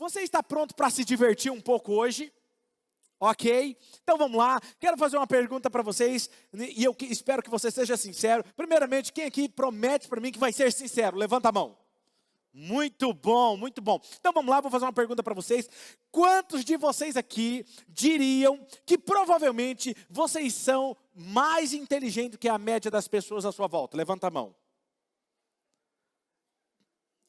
Você está pronto para se divertir um pouco hoje? Ok? Então vamos lá. Quero fazer uma pergunta para vocês e eu espero que você seja sincero. Primeiramente, quem aqui promete para mim que vai ser sincero? Levanta a mão. Muito bom, muito bom. Então vamos lá, vou fazer uma pergunta para vocês. Quantos de vocês aqui diriam que provavelmente vocês são mais inteligentes que a média das pessoas à sua volta? Levanta a mão.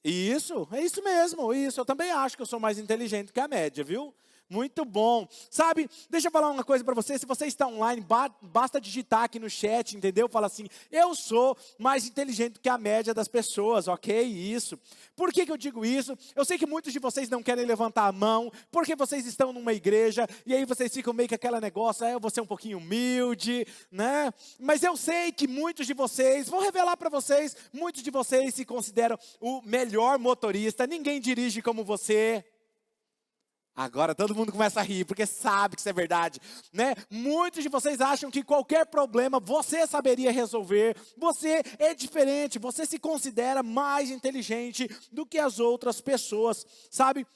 Isso, é isso mesmo, isso. Eu também acho que eu sou mais inteligente que a média, viu? Muito bom. Sabe, deixa eu falar uma coisa para você. Se você está online, basta digitar aqui no chat, entendeu? Fala assim, eu sou mais inteligente que a média das pessoas, ok? Isso. Por que eu digo isso? Eu sei que muitos de vocês não querem levantar a mão, porque vocês estão numa igreja, e aí vocês ficam meio que aquela negócio, eu vou ser um pouquinho humilde, né? Mas eu sei que muitos de vocês, vou revelar para vocês, muitos de vocês se consideram o melhor motorista, ninguém dirige como você. Agora todo mundo começa a rir, porque sabe que isso é verdade, né? Muitos de vocês acham que qualquer problema você saberia resolver. Você é diferente, você se considera mais inteligente do que as outras pessoas, sabe?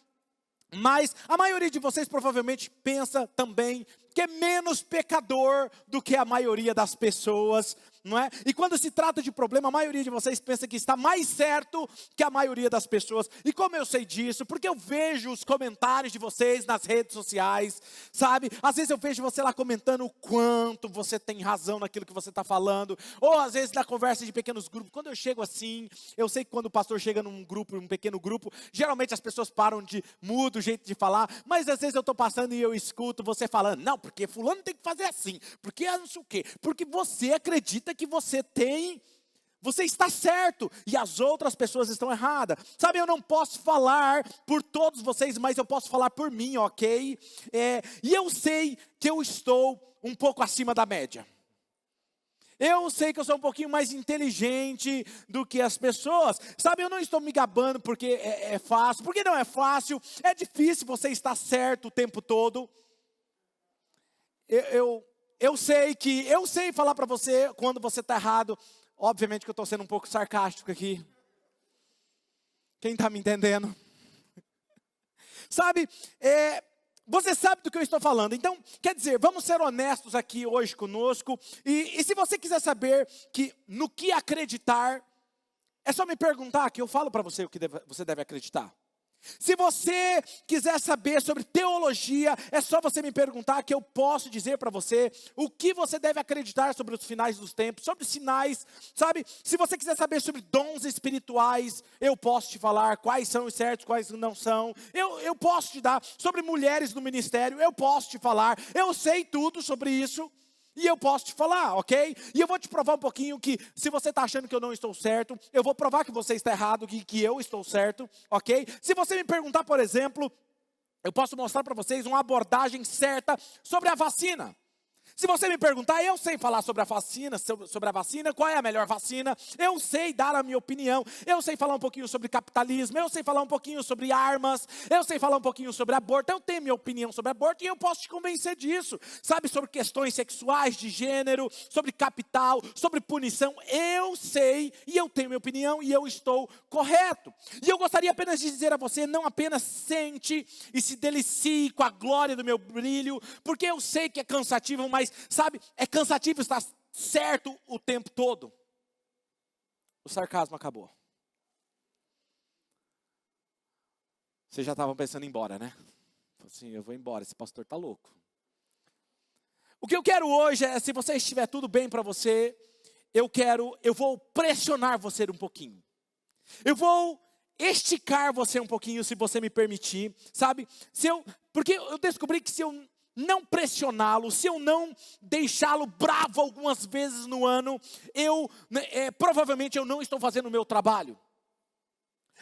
Mas a maioria de vocês provavelmente pensa também que é menos pecador do que a maioria das pessoas, não é? E quando se trata de problema, a maioria de vocês pensa que está mais certo que a maioria das pessoas. E como eu sei disso? Porque eu vejo os comentários de vocês nas redes sociais, sabe? Às vezes eu vejo você lá comentando o quanto você tem razão naquilo que você está falando. Ou às vezes na conversa de pequenos grupos. Quando eu chego assim, eu sei que quando o pastor chega num grupo, num pequeno grupo, geralmente as pessoas param muda o jeito de falar. Mas às vezes eu estou passando e eu escuto você falando, não, porque fulano tem que fazer assim, porque não sei o quê, porque você acredita que você está certo e as outras pessoas estão erradas. Sabe, eu não posso falar por todos vocês, mas eu posso falar por mim, ok? E eu sei que eu estou um pouco acima da média. Eu sei que eu sou um pouquinho mais inteligente do que as pessoas. Sabe, eu não estou me gabando porque é fácil, porque não é fácil, é difícil você estar certo o tempo todo. Eu sei falar para você quando você está errado. Obviamente que eu estou sendo um pouco sarcástico aqui. Quem está me entendendo? Sabe, você sabe do que eu estou falando. Então, quer dizer, vamos ser honestos aqui hoje conosco. E se você quiser saber no que acreditar, é só me perguntar que eu falo para você o que você deve acreditar. Se você quiser saber sobre teologia, é só você me perguntar que eu posso dizer para você o que você deve acreditar sobre os finais dos tempos, sobre sinais, sabe? Se você quiser saber sobre dons espirituais, eu posso te falar quais são os certos, quais não são. Eu posso te dar sobre mulheres no ministério, eu posso te falar. Eu sei tudo sobre isso. E eu posso te falar, ok? E eu vou te provar um pouquinho que se você está achando que eu não estou certo, eu vou provar que você está errado, que eu estou certo, ok? Se você me perguntar, por exemplo, eu posso mostrar para vocês uma abordagem certa sobre a vacina. Se você me perguntar, eu sei falar sobre a vacina, qual é a melhor vacina, eu sei dar a minha opinião, eu sei falar um pouquinho sobre capitalismo, eu sei falar um pouquinho sobre armas, eu sei falar um pouquinho sobre aborto, eu tenho minha opinião sobre aborto e eu posso te convencer disso, sabe, sobre questões sexuais, de gênero, sobre capital, sobre punição, eu sei e eu tenho minha opinião e eu estou correto. E eu gostaria apenas de dizer a você, não apenas sente e se delicie com a glória do meu brilho, porque eu sei que é cansativo, mas sabe, é cansativo estar certo o tempo todo. O sarcasmo acabou. Vocês já estavam pensando em ir embora, né? Assim, eu vou embora, esse pastor está louco. O que eu quero hoje é, se você estiver tudo bem para você, eu vou pressionar você um pouquinho. Eu vou esticar você um pouquinho, se você me permitir, sabe? Porque eu descobri que se eu não pressioná-lo, se eu não deixá-lo bravo algumas vezes no ano, provavelmente eu não estou fazendo o meu trabalho.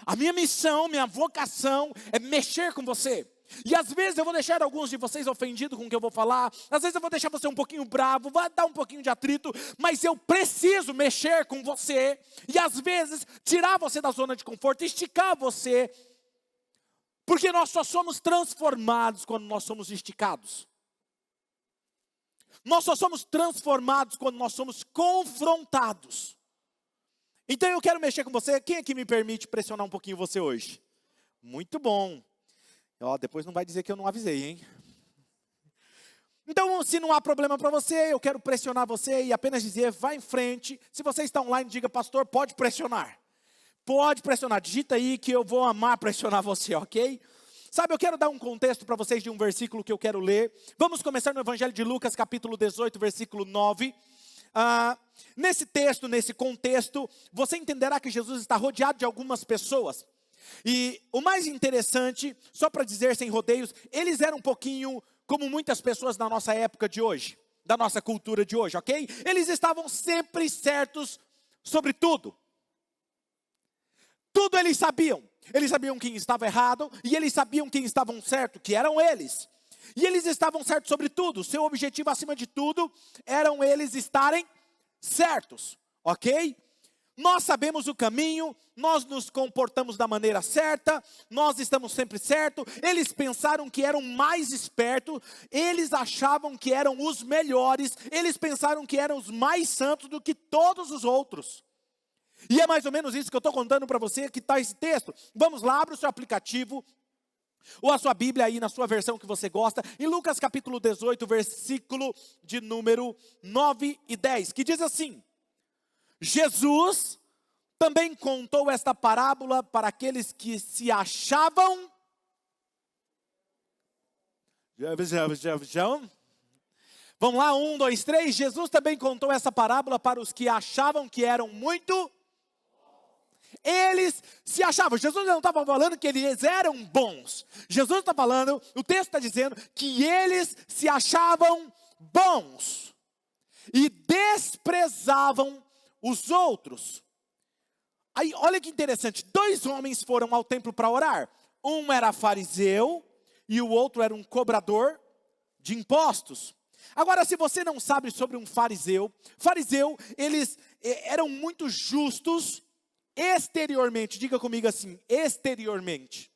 A minha missão, minha vocação é mexer com você. E às vezes eu vou deixar alguns de vocês ofendidos com o que eu vou falar, às vezes eu vou deixar você um pouquinho bravo, vai dar um pouquinho de atrito, mas eu preciso mexer com você, e às vezes tirar você da zona de conforto, esticar você, porque nós só somos transformados quando nós somos esticados. Nós só somos transformados quando nós somos confrontados. Então eu quero mexer com você. Quem aqui me permite pressionar um pouquinho você hoje? Muito bom. Ó, depois não vai dizer que eu não avisei, hein? Então, se não há problema para você, eu quero pressionar você e apenas dizer, vá em frente. Se você está online, diga, pastor, pode pressionar. Pode pressionar, digita aí que eu vou amar pressionar você, ok? Sabe, eu quero dar um contexto para vocês de um versículo que eu quero ler. Vamos começar no Evangelho de Lucas, capítulo 18, versículo 9. Nesse texto, nesse contexto, você entenderá que Jesus está rodeado de algumas pessoas. E o mais interessante, só para dizer sem rodeios, eles eram um pouquinho como muitas pessoas na nossa época de hoje, da nossa cultura de hoje, ok? Eles estavam sempre certos sobre tudo. Tudo eles sabiam. Eles sabiam quem estava errado e eles sabiam quem estavam certo, que eram eles. E eles estavam certos sobre tudo. Seu objetivo acima de tudo eram eles estarem certos, ok? Nós sabemos o caminho, nós nos comportamos da maneira certa, nós estamos sempre certos. Eles pensaram que eram mais espertos, eles achavam que eram os melhores, eles pensaram que eram os mais santos do que todos os outros. E é mais ou menos isso que eu estou contando para você, que está esse texto. Vamos lá, abre o seu aplicativo, ou a sua Bíblia aí na sua versão que você gosta, em Lucas capítulo 18, versículo de número 9 e 10, que diz assim: Jesus também contou esta parábola para aqueles que se achavam... Vamos lá, 1, 2, 3. Jesus também contou essa parábola para os que achavam que eram muito... Eles se achavam. Jesus não estava falando que eles eram bons. Jesus está falando, o texto está dizendo que eles se achavam bons e desprezavam os outros. Aí, olha que interessante, 2 homens foram ao templo para orar. Um era fariseu e o outro era um cobrador de impostos. Agora, se você não sabe sobre um fariseu, eles eram muito justos exteriormente. Diga comigo assim, exteriormente.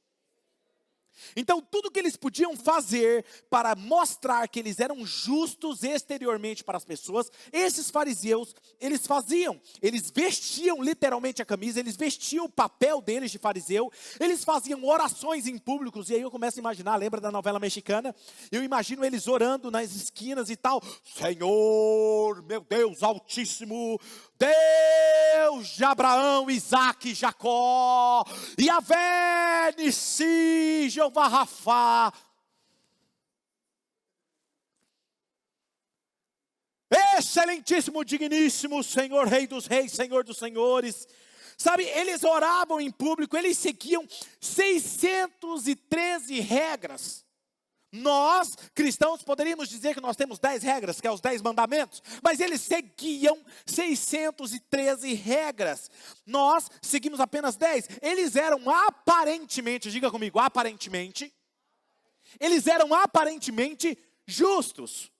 Então, tudo que eles podiam fazer para mostrar que eles eram justos exteriormente para as pessoas, esses fariseus, eles faziam. Eles vestiam literalmente a camisa, eles vestiam o papel deles de fariseu, eles faziam orações em públicos, e aí eu começo a imaginar, lembra da novela mexicana? Eu imagino eles orando nas esquinas e tal, Senhor, meu Deus Altíssimo, Deus de Abraão, Isaac e Jacó, Yahvé, Nissi, Jeová Rafá. Excelentíssimo, digníssimo Senhor, Rei dos Reis, Senhor dos Senhores. Sabe, eles oravam em público, eles seguiam 613 regras. Nós, cristãos, poderíamos dizer que nós temos 10 regras, que é os 10 mandamentos, mas eles seguiam 613 regras. Nós seguimos apenas 10. Eles eram aparentemente, diga comigo, aparentemente, eles eram aparentemente justos.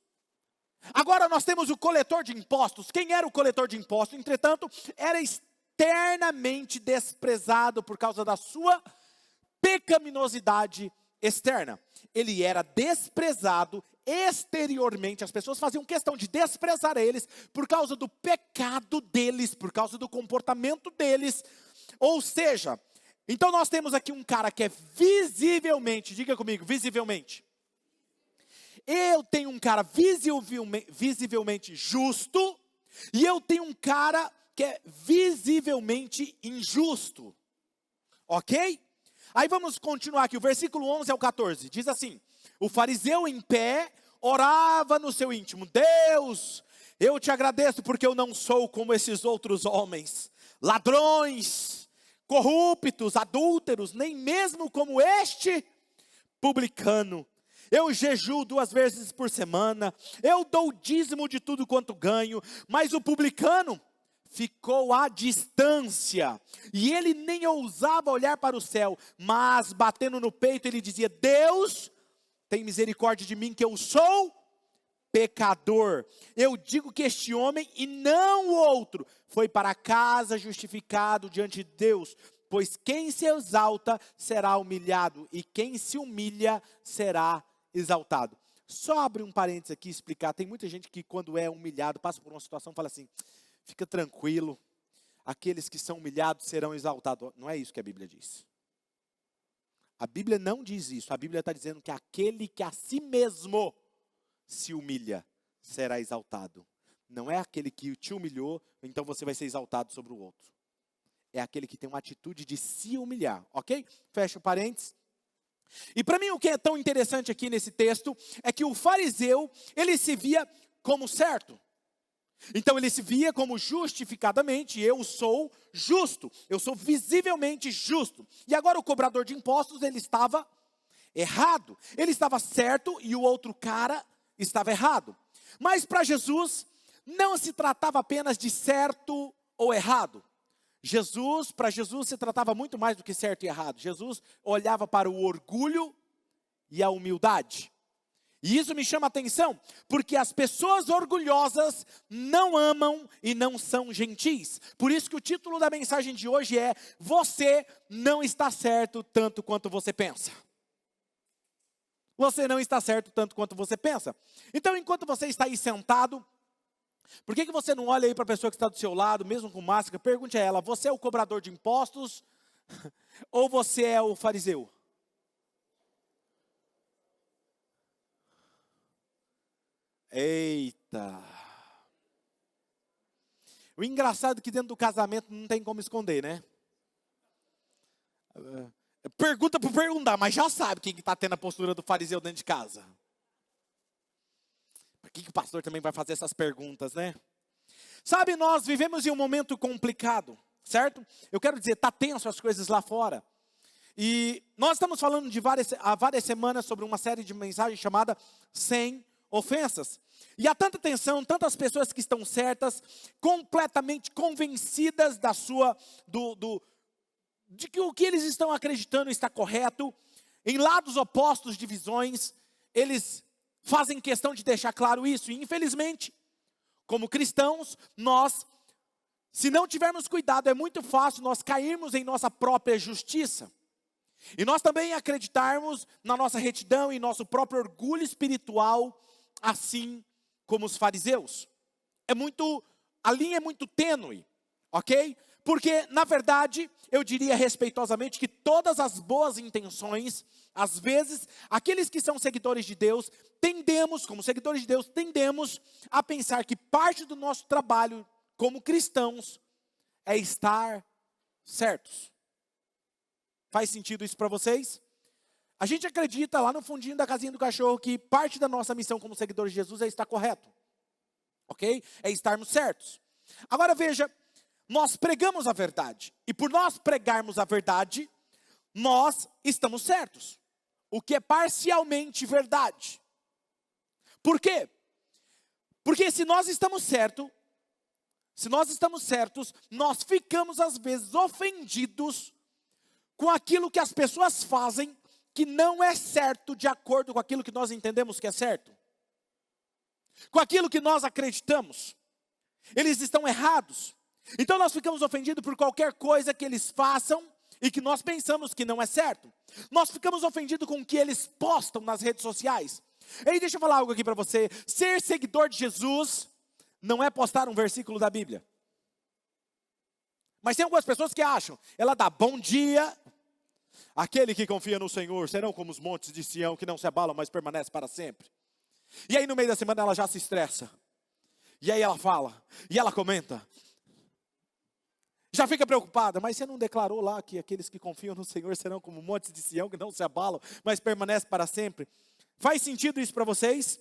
Agora nós temos o coletor de impostos. Quem era o coletor de impostos? Entretanto, era externamente desprezado por causa da sua pecaminosidade externa. Ele era desprezado exteriormente. As pessoas faziam questão de desprezar eles por causa do pecado deles, por causa do comportamento deles. Ou seja, então nós temos aqui um cara que é visivelmente, diga comigo, visivelmente. Eu tenho um cara visivelmente justo e eu tenho um cara que é visivelmente injusto. Ok? Aí vamos continuar aqui, o versículo 11 ao 14, diz assim: o fariseu em pé orava no seu íntimo: Deus, eu te agradeço porque eu não sou como esses outros homens, ladrões, corruptos, adúlteros, nem mesmo como este publicano. Eu jejuo 2 vezes por semana, eu dou o dízimo de tudo quanto ganho, mas o publicano ficou à distância, e ele nem ousava olhar para o céu, mas batendo no peito ele dizia: Deus, tem misericórdia de mim que eu sou pecador. Eu digo que este homem e não o outro foi para casa justificado diante de Deus, pois quem se exalta será humilhado, e quem se humilha será exaltado. Só abre um parênteses aqui e explicar, tem muita gente que quando é humilhado, passa por uma situação, fala assim: fica tranquilo, aqueles que são humilhados serão exaltados. Não é isso que a Bíblia diz. A Bíblia não diz isso. A Bíblia está dizendo que aquele que a si mesmo se humilha será exaltado. Não é aquele que te humilhou, então você vai ser exaltado sobre o outro. É aquele que tem uma atitude de se humilhar, ok? Fecha o parênteses. E para mim o que é tão interessante aqui nesse texto é que o fariseu, ele se via como certo. Então ele se via como justificadamente, eu sou justo, eu sou visivelmente justo. E agora o cobrador de impostos, ele estava errado. Ele estava certo e o outro cara estava errado. Mas para Jesus, não se tratava apenas de certo ou errado. Para Jesus se tratava muito mais do que certo e errado. Jesus olhava para o orgulho e a humildade. E isso me chama a atenção, porque as pessoas orgulhosas não amam e não são gentis. Por isso que o título da mensagem de hoje é: você não está certo tanto quanto você pensa. Você não está certo tanto quanto você pensa. Então, enquanto você está aí sentado, por que você não olha aí para a pessoa que está do seu lado, mesmo com máscara, pergunte a ela: você é o cobrador de impostos ou você é o fariseu? Eita! O engraçado é que dentro do casamento não tem como esconder, né? Pergunta por perguntar, mas já sabe quem está tendo a postura do fariseu dentro de casa. Por que o pastor também vai fazer essas perguntas, né? Sabe, nós vivemos em um momento complicado, certo? Eu quero dizer, está tenso as coisas lá fora. E nós estamos falando há várias semanas sobre uma série de mensagens chamada Sem Ofensas. E há tanta tensão, tantas pessoas que estão certas, completamente convencidas de que o que eles estão acreditando está correto, em lados opostos de visões, eles fazem questão de deixar claro isso. E infelizmente, como cristãos, se não tivermos cuidado, é muito fácil nós cairmos em nossa própria justiça. E nós também acreditarmos na nossa retidão e nosso próprio orgulho espiritual, assim como os fariseus. A linha é muito tênue, ok? Porque, na verdade, eu diria respeitosamente que todas as boas intenções, às vezes, aqueles que são seguidores de Deus, como seguidores de Deus, tendemos a pensar que parte do nosso trabalho como cristãos é estar certos. Faz sentido isso para vocês? A gente acredita lá no fundinho da casinha do cachorro que parte da nossa missão como seguidores de Jesus é estar correto. Ok? É estarmos certos. Agora veja, nós pregamos a verdade. E por nós pregarmos a verdade, nós estamos certos. O que é parcialmente verdade. Por quê? Porque se nós estamos certos, nós ficamos às vezes ofendidos com aquilo que as pessoas fazem que não é certo de acordo com aquilo que nós entendemos que é certo. Com aquilo que nós acreditamos. Eles estão errados. Então nós ficamos ofendidos por qualquer coisa que eles façam e que nós pensamos que não é certo. Nós ficamos ofendidos com o que eles postam nas redes sociais. E aí deixa eu falar algo aqui para você. Ser seguidor de Jesus não é postar um versículo da Bíblia. Mas tem algumas pessoas que acham. Ela dá bom dia. Aquele que confia no Senhor serão como os montes de Sião, que não se abalam, mas permanecem para sempre. E aí no meio da semana ela já se estressa. E aí ela fala, e ela comenta. Já fica preocupada, mas você não declarou lá que aqueles que confiam no Senhor serão como montes de Sião, que não se abalam, mas permanecem para sempre. Faz sentido isso para vocês?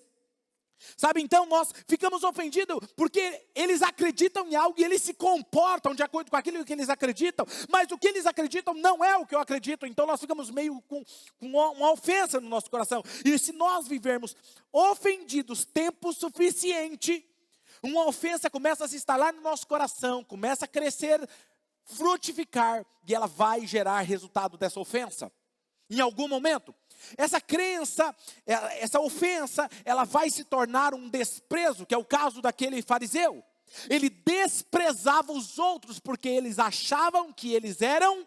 Sabe, então nós ficamos ofendidos porque eles acreditam em algo e eles se comportam de acordo com aquilo que eles acreditam, mas o que eles acreditam não é o que eu acredito, então nós ficamos meio com uma ofensa no nosso coração. E se nós vivermos ofendidos tempo suficiente, uma ofensa começa a se instalar no nosso coração, começa a crescer, frutificar, e ela vai gerar resultado dessa ofensa. Em algum momento, essa crença, essa ofensa, ela vai se tornar um desprezo, que é o caso daquele fariseu. Ele desprezava os outros porque eles achavam que eles eram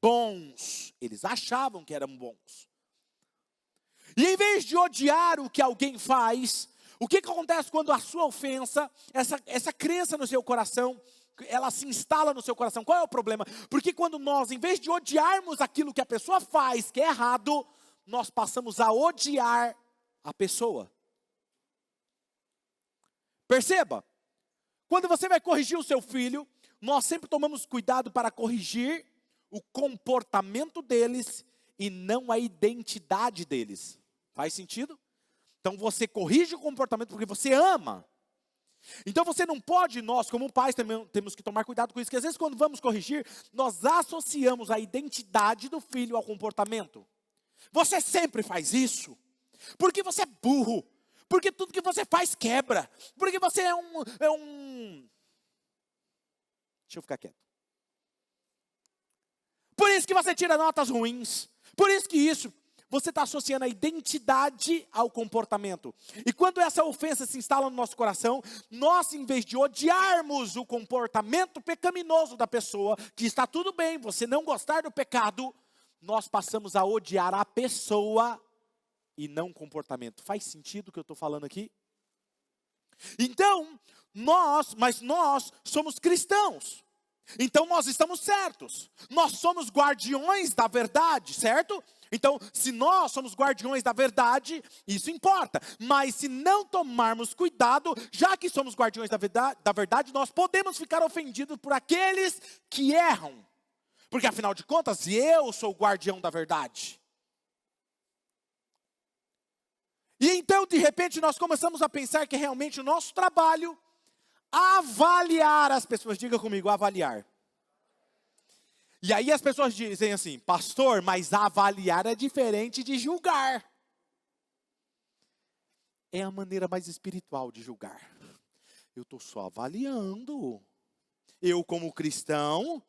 bons. Eles achavam que eram bons. E em vez de odiar o que alguém faz, o que acontece quando a sua ofensa, essa crença no seu coração, ela se instala no seu coração. Qual é o problema? Porque quando nós, em vez de odiarmos aquilo que a pessoa faz, que é errado, nós passamos a odiar a pessoa. Perceba, quando você vai corrigir o seu filho, nós sempre tomamos cuidado para corrigir o comportamento deles e não a identidade deles. Faz sentido? Então você corrige o comportamento porque você ama. Então você não pode, nós como pais também temos que tomar cuidado com isso, porque às vezes quando vamos corrigir, nós associamos a identidade do filho ao comportamento. Você sempre faz isso, porque você é burro, porque tudo que você faz quebra, porque você é um... Deixa eu ficar quieto. Por isso que você tira notas ruins, por isso que isso... Você está associando a identidade ao comportamento. E quando essa ofensa se instala no nosso coração, nós, em vez de odiarmos o comportamento pecaminoso da pessoa, que está tudo bem, você não gostar do pecado, nós passamos a odiar a pessoa e não o comportamento. Faz sentido o que eu estou falando aqui? Então, nós somos cristãos. Então nós estamos certos. Nós somos guardiões da verdade, certo? Então, se nós somos guardiões da verdade, isso importa. Mas se não tomarmos cuidado, já que somos guardiões da verdade, nós podemos ficar ofendidos por aqueles que erram. Porque afinal de contas, eu sou o guardião da verdade. E então, de repente, nós começamos a pensar que realmente o nosso trabalho avaliar as pessoas. Diga comigo, avaliar. E aí as pessoas dizem assim, pastor, mas avaliar é diferente de julgar. É a maneira mais espiritual de julgar. Eu estou só avaliando. Eu como cristão,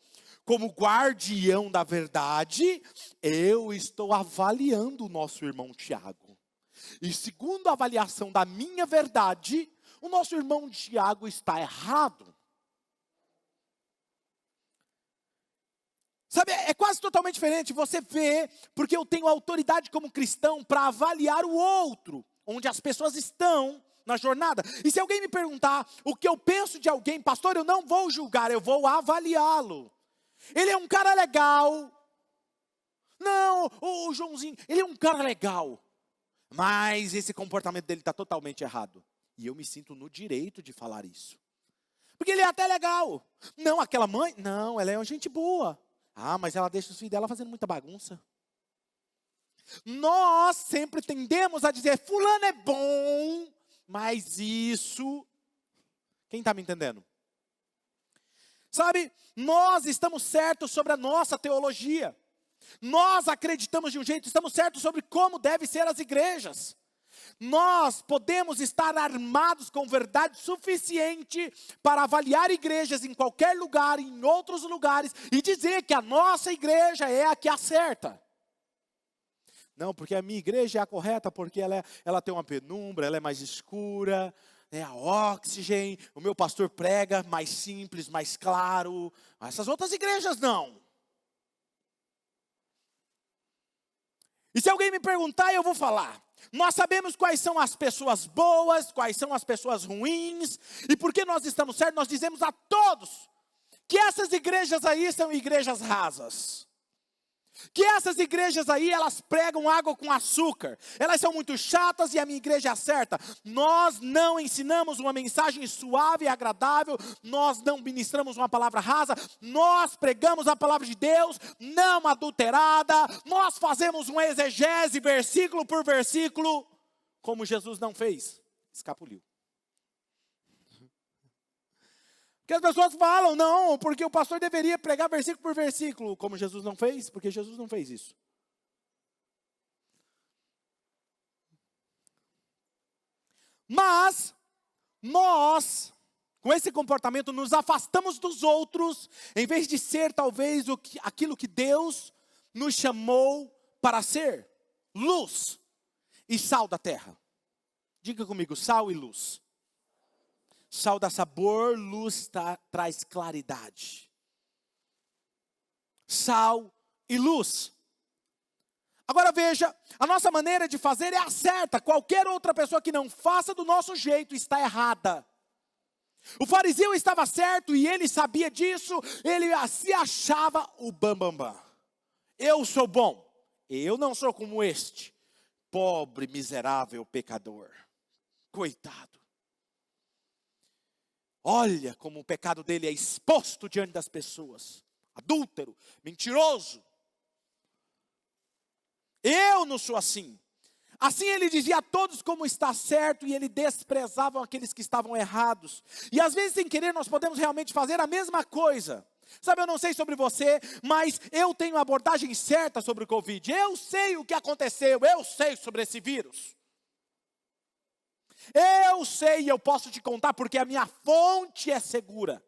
como guardião da verdade, eu estou avaliando o nosso irmão Tiago. E segundo a avaliação da minha verdade, o nosso irmão Tiago está errado. Sabe, é quase totalmente diferente. Você vê, porque eu tenho autoridade como cristão para avaliar o outro, onde as pessoas estão na jornada. E se alguém me perguntar o que eu penso de alguém, pastor, eu não vou julgar, eu vou avaliá-lo. Ele é um cara legal. Não, o Joãozinho, ele é um cara legal. Mas esse comportamento dele está totalmente errado. E eu me sinto no direito de falar isso. Porque ele é até legal. Não, aquela mãe, não, ela é uma gente boa. Ah, mas ela deixa os filhos dela fazendo muita bagunça. Nós sempre tendemos a dizer, fulano é bom, mas isso... Quem está me entendendo? Sabe, nós estamos certos sobre a nossa teologia. Nós acreditamos de um jeito, estamos certos sobre como devem ser as igrejas. Nós podemos estar armados com verdade suficiente para avaliar igrejas em qualquer lugar, em outros lugares, e dizer que a nossa igreja é a que acerta. Não, porque a minha igreja é a correta, porque ela tem uma penumbra, ela é mais escura, é a oxigênio, o meu pastor prega mais simples, mais claro. Essas outras igrejas não. E se alguém me perguntar, eu vou falar. Nós sabemos quais são as pessoas boas, quais são as pessoas ruins, e porque nós estamos certos, nós dizemos a todos que essas igrejas aí são igrejas rasas. Que essas igrejas aí, elas pregam água com açúcar. Elas são muito chatas e a minha igreja é certa. Nós não ensinamos uma mensagem suave e agradável. Nós não ministramos uma palavra rasa. Nós pregamos a palavra de Deus, não adulterada. Nós fazemos uma exegese versículo por versículo, como Jesus não fez. Escapuliu. Porque as pessoas falam, não, porque o pastor deveria pregar versículo por versículo, como Jesus não fez, porque Jesus não fez isso. Mas, nós, com esse comportamento, nos afastamos dos outros, em vez de ser talvez aquilo que Deus nos chamou para ser, luz e sal da terra. Diga comigo, sal e luz. Sal dá sabor, luz traz claridade. Sal e luz. Agora veja, a nossa maneira de fazer é a certa. Qualquer outra pessoa que não faça do nosso jeito está errada. O fariseu estava certo e ele sabia disso, ele se achava o bambambam. Eu sou bom, eu não sou como este, pobre, miserável pecador. Coitado. Olha como o pecado dele é exposto diante das pessoas. Adúltero, mentiroso. Eu não sou assim. Assim ele dizia a todos como está certo e ele desprezava aqueles que estavam errados. E às vezes sem querer nós podemos realmente fazer a mesma coisa. Sabe, eu não sei sobre você, mas eu tenho a abordagem certa sobre o Covid. Eu sei o que aconteceu, eu sei sobre esse vírus. Eu sei e eu posso te contar porque a minha fonte é segura.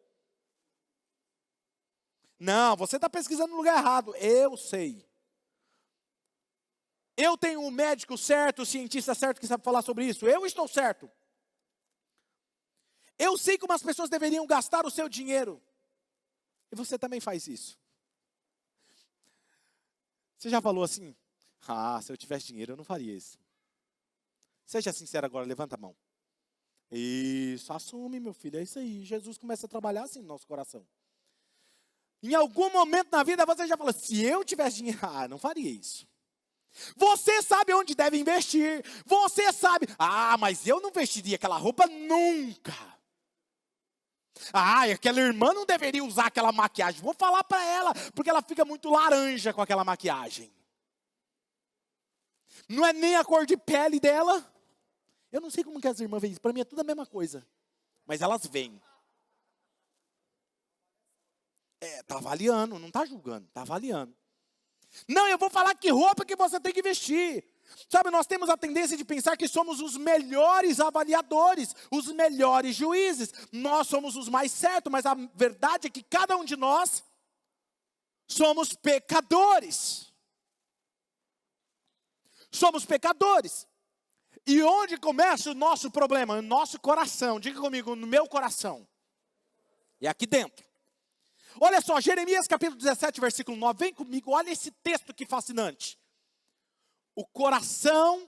Não, você está pesquisando no lugar errado, eu sei. Eu tenho um médico certo, um cientista certo que sabe falar sobre isso. Eu estou certo. Eu sei como as pessoas deveriam gastar o seu dinheiro. E você também faz isso. Você já falou assim? Ah, se eu tivesse dinheiro eu não faria isso. Seja sincero agora, levanta a mão. Isso, assume, meu filho, é isso aí. Jesus começa a trabalhar assim no nosso coração. Em algum momento na vida você já falou, se eu tivesse dinheiro, não faria isso. Você sabe onde deve investir. Você sabe, mas eu não vestiria aquela roupa nunca. Aquela irmã não deveria usar aquela maquiagem. Vou falar para ela, porque ela fica muito laranja com aquela maquiagem. Não é nem a cor de pele dela. Eu não sei como que as irmãs veem isso. Para mim é tudo a mesma coisa. Mas elas veem. Tá avaliando, não tá julgando, tá avaliando. Não, eu vou falar que roupa que você tem que vestir. Sabe, nós temos a tendência de pensar que somos os melhores avaliadores, os melhores juízes. Nós somos os mais certos, mas a verdade é que cada um de nós somos pecadores. Somos pecadores. E onde começa o nosso problema? No nosso coração. Diga comigo, no meu coração. É aqui dentro. Olha só, Jeremias capítulo 17, versículo 9. Vem comigo, olha esse texto que fascinante. O coração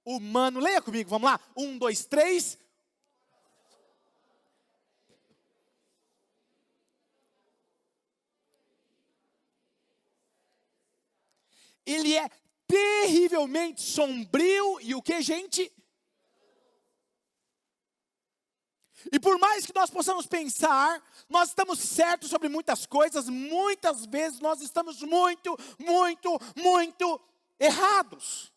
humano. Leia comigo, vamos lá. 1, 2, 3. Ele é terrivelmente sombrio e o que, gente? E por mais que nós possamos pensar, nós estamos certos sobre muitas coisas, muitas vezes nós estamos muito errados.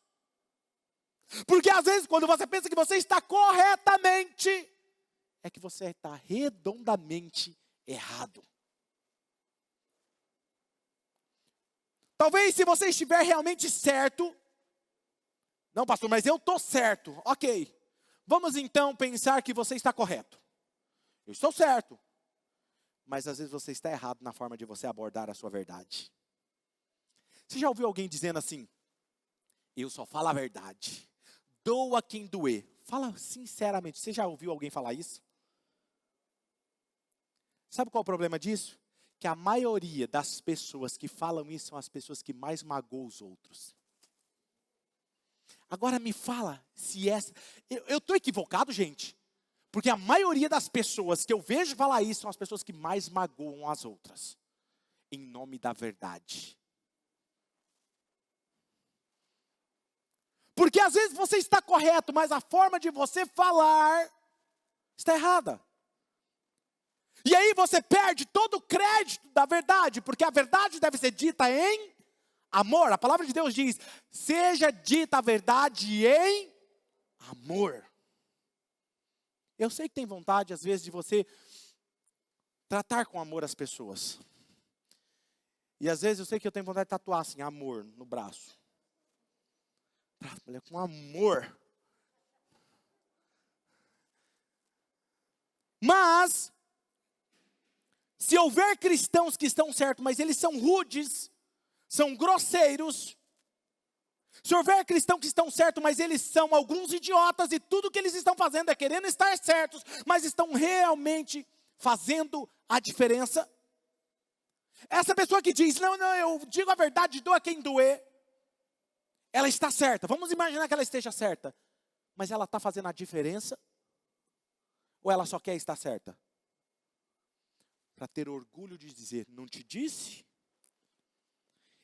Porque às vezes quando você pensa que você está corretamente, é que você está redondamente errado. Talvez se você estiver realmente certo, não pastor, mas eu estou certo, ok. Vamos então pensar que você está correto. Eu estou certo. Mas às vezes você está errado na forma de você abordar a sua verdade. Você já ouviu alguém dizendo assim, eu só falo a verdade, doa quem doer. Fala sinceramente, você já ouviu alguém falar isso? Sabe qual é o problema disso? Que a maioria das pessoas que falam isso são as pessoas que mais magoam os outros. Agora me fala se essa... Eu estou equivocado, gente? Porque a maioria das pessoas que eu vejo falar isso são as pessoas que mais magoam as outras. Em nome da verdade. Porque às vezes você está correto, mas a forma de você falar está errada. E aí você perde todo o crédito da verdade, porque a verdade deve ser dita em amor. A palavra de Deus diz, seja dita a verdade em amor. Eu sei que tem vontade, às vezes, de você tratar com amor as pessoas. E às vezes eu sei que eu tenho vontade de tatuar assim, amor, no braço. Olha, com amor. Mas, se houver cristãos que estão certos, mas eles são rudes, são grosseiros. Se houver cristãos que estão certos, mas eles são alguns idiotas e tudo que eles estão fazendo é querendo estar certos, mas estão realmente fazendo a diferença. Essa pessoa que diz, não, eu digo a verdade, doa quem doer. Ela está certa, vamos imaginar que ela esteja certa. Mas ela está fazendo a diferença? Ou ela só quer estar certa? para ter orgulho de dizer, não te disse?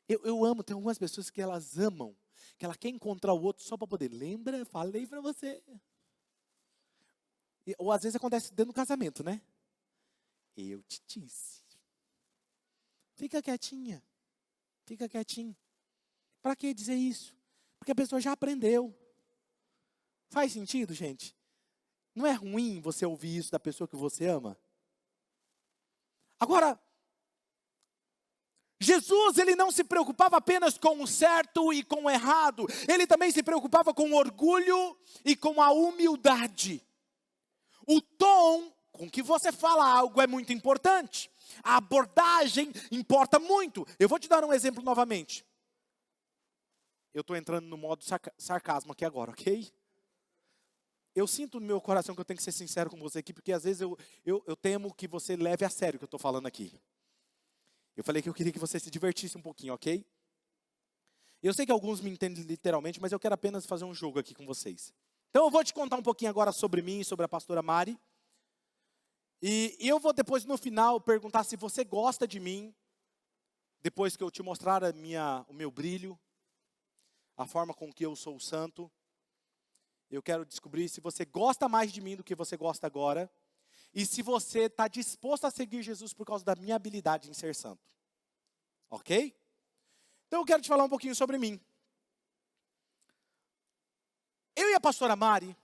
Eu amo, tem algumas pessoas que elas amam, que ela quer encontrar o outro só para poder, lembra? Falei para você. Ou às vezes acontece dentro do casamento, né? Eu te disse. Fica quietinha. Fica quietinho. Para que dizer isso? Porque a pessoa já aprendeu. Faz sentido, gente? Não é ruim você ouvir isso da pessoa que você ama? Agora, Jesus, ele não se preocupava apenas com o certo e com o errado. Ele também se preocupava com o orgulho e com a humildade. O tom com que você fala algo é muito importante. A abordagem importa muito. Eu vou te dar um exemplo novamente. Eu estou entrando no modo sarcasmo aqui agora, ok? Eu sinto no meu coração que eu tenho que ser sincero com você aqui, porque às vezes eu temo que você leve a sério o que eu estou falando aqui. Eu falei que eu queria que você se divertisse um pouquinho, ok? Eu sei que alguns me entendem literalmente, mas eu quero apenas fazer um jogo aqui com vocês. Então eu vou te contar um pouquinho agora sobre mim, sobre a pastora Mari. E eu vou depois, no final, perguntar se você gosta de mim, depois que eu te mostrar o meu brilho, a forma com que eu sou santo. Eu quero descobrir se você gosta mais de mim do que você gosta agora. E se você está disposto a seguir Jesus por causa da minha habilidade em ser santo. Ok? Então eu quero te falar um pouquinho sobre mim. Eu e a pastora Mari,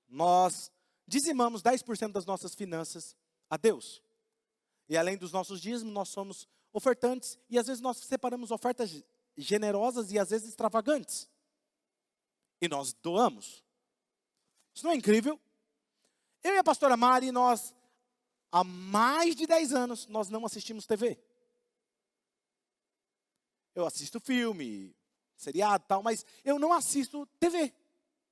nós dizimamos 10% das nossas finanças a Deus. E além dos nossos dízimos, nós somos ofertantes. E às vezes nós separamos ofertas generosas e às vezes extravagantes. E nós doamos. Isso não é incrível? Eu e a pastora Mari, nós, há mais de 10 anos, nós não assistimos TV. Eu assisto filme, seriado e tal, mas eu não assisto TV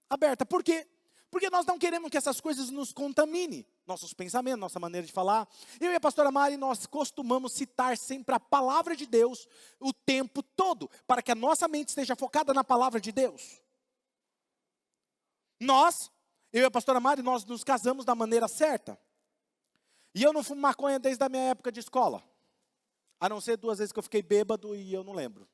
aberta. Por quê? Porque nós não queremos que essas coisas nos contaminem. Nossos pensamentos, nossa maneira de falar. Eu e a pastora Mari, nós costumamos citar sempre a palavra de Deus o tempo todo, para que a nossa mente esteja focada na palavra de Deus. Eu e a pastora Mari, nós nos casamos da maneira certa. E eu não fumo maconha desde a minha época de escola. A não ser 2 vezes que eu fiquei bêbado e eu não lembro.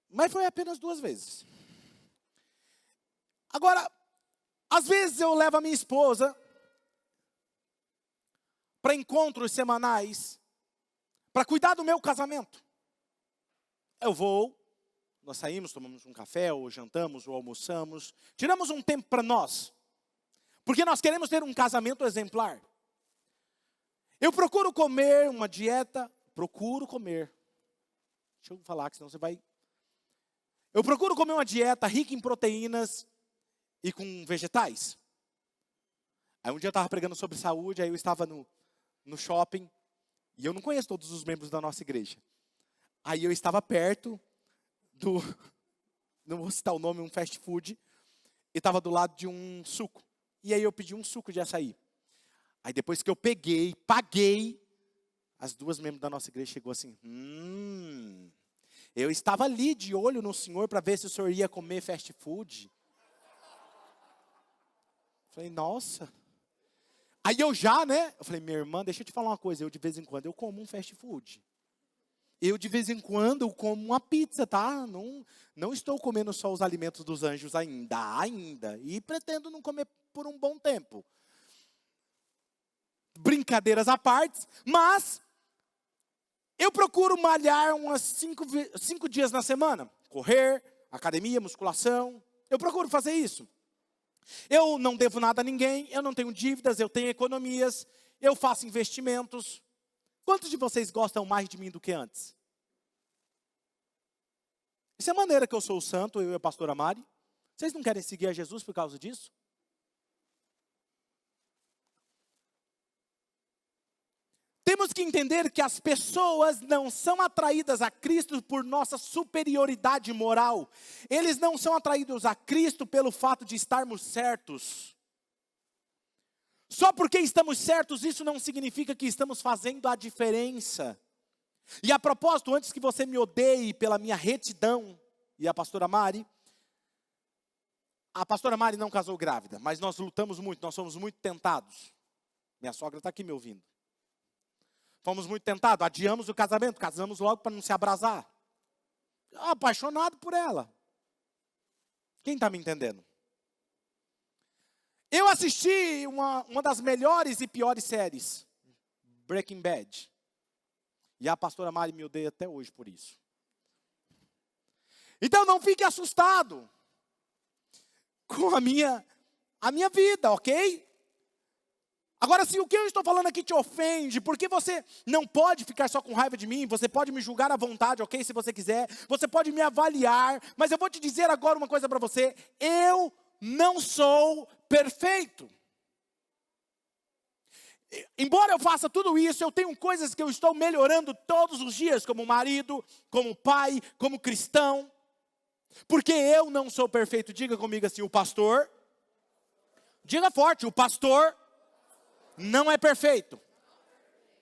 Mas foi apenas 2 vezes. Agora, às vezes eu levo a minha esposa para encontros semanais, para cuidar do meu casamento. Eu vou. Nós saímos, tomamos um café, ou jantamos, ou almoçamos. Tiramos um tempo para nós. Porque nós queremos ter um casamento exemplar. Eu procuro comer uma dieta. Deixa eu falar, que senão você vai... Eu procuro comer uma dieta rica em proteínas e com vegetais. Aí um dia eu estava pregando sobre saúde, aí eu estava no shopping. E eu não conheço todos os membros da nossa igreja. Aí eu estava perto não vou citar o nome, um fast food, e estava do lado de um suco. E aí eu pedi um suco de açaí. Aí depois que eu paguei, as 2 membros da nossa igreja chegou assim, eu estava ali de olho no senhor para ver se o senhor ia comer fast food. Falei, nossa. Aí eu falei, minha irmã, deixa eu te falar uma coisa, eu de vez em quando eu como um fast food. Eu, de vez em quando, eu como uma pizza, tá? Não estou comendo só os alimentos dos anjos ainda. E pretendo não comer por um bom tempo. Brincadeiras à parte, mas eu procuro malhar umas 5 dias na semana. Correr, academia, musculação. Eu procuro fazer isso. Eu não devo nada a ninguém, eu não tenho dívidas, eu tenho economias, eu faço investimentos. Quantos de vocês gostam mais de mim do que antes? Essa é a maneira que eu sou santo, eu e a pastora Mari. Vocês não querem seguir a Jesus por causa disso? Temos que entender que as pessoas não são atraídas a Cristo por nossa superioridade moral. Eles não são atraídos a Cristo pelo fato de estarmos certos. Só porque estamos certos, isso não significa que estamos fazendo a diferença. E a propósito, antes que você me odeie pela minha retidão, e a pastora Mari, A pastora Mari não casou grávida, mas nós lutamos muito, nós somos muito tentados. Minha sogra está aqui me ouvindo. Fomos muito tentados, adiamos o casamento, casamos logo para não se abrasar. Apaixonado por ela. Quem está me entendendo? Eu assisti uma das melhores e piores séries, Breaking Bad. E a pastora Mari me odeia até hoje por isso. Então não fique assustado com a minha vida, ok? Agora, se o que eu estou falando aqui te ofende, porque você não pode ficar só com raiva de mim, você pode me julgar à vontade, ok? Se você quiser, você pode me avaliar, mas eu vou te dizer agora uma coisa para você: eu não sou perfeito. Embora eu faça tudo isso, eu tenho coisas que eu estou melhorando todos os dias, como marido, como pai, como cristão. Porque eu não sou perfeito. Diga comigo assim: o pastor, diga forte, o pastor não é perfeito.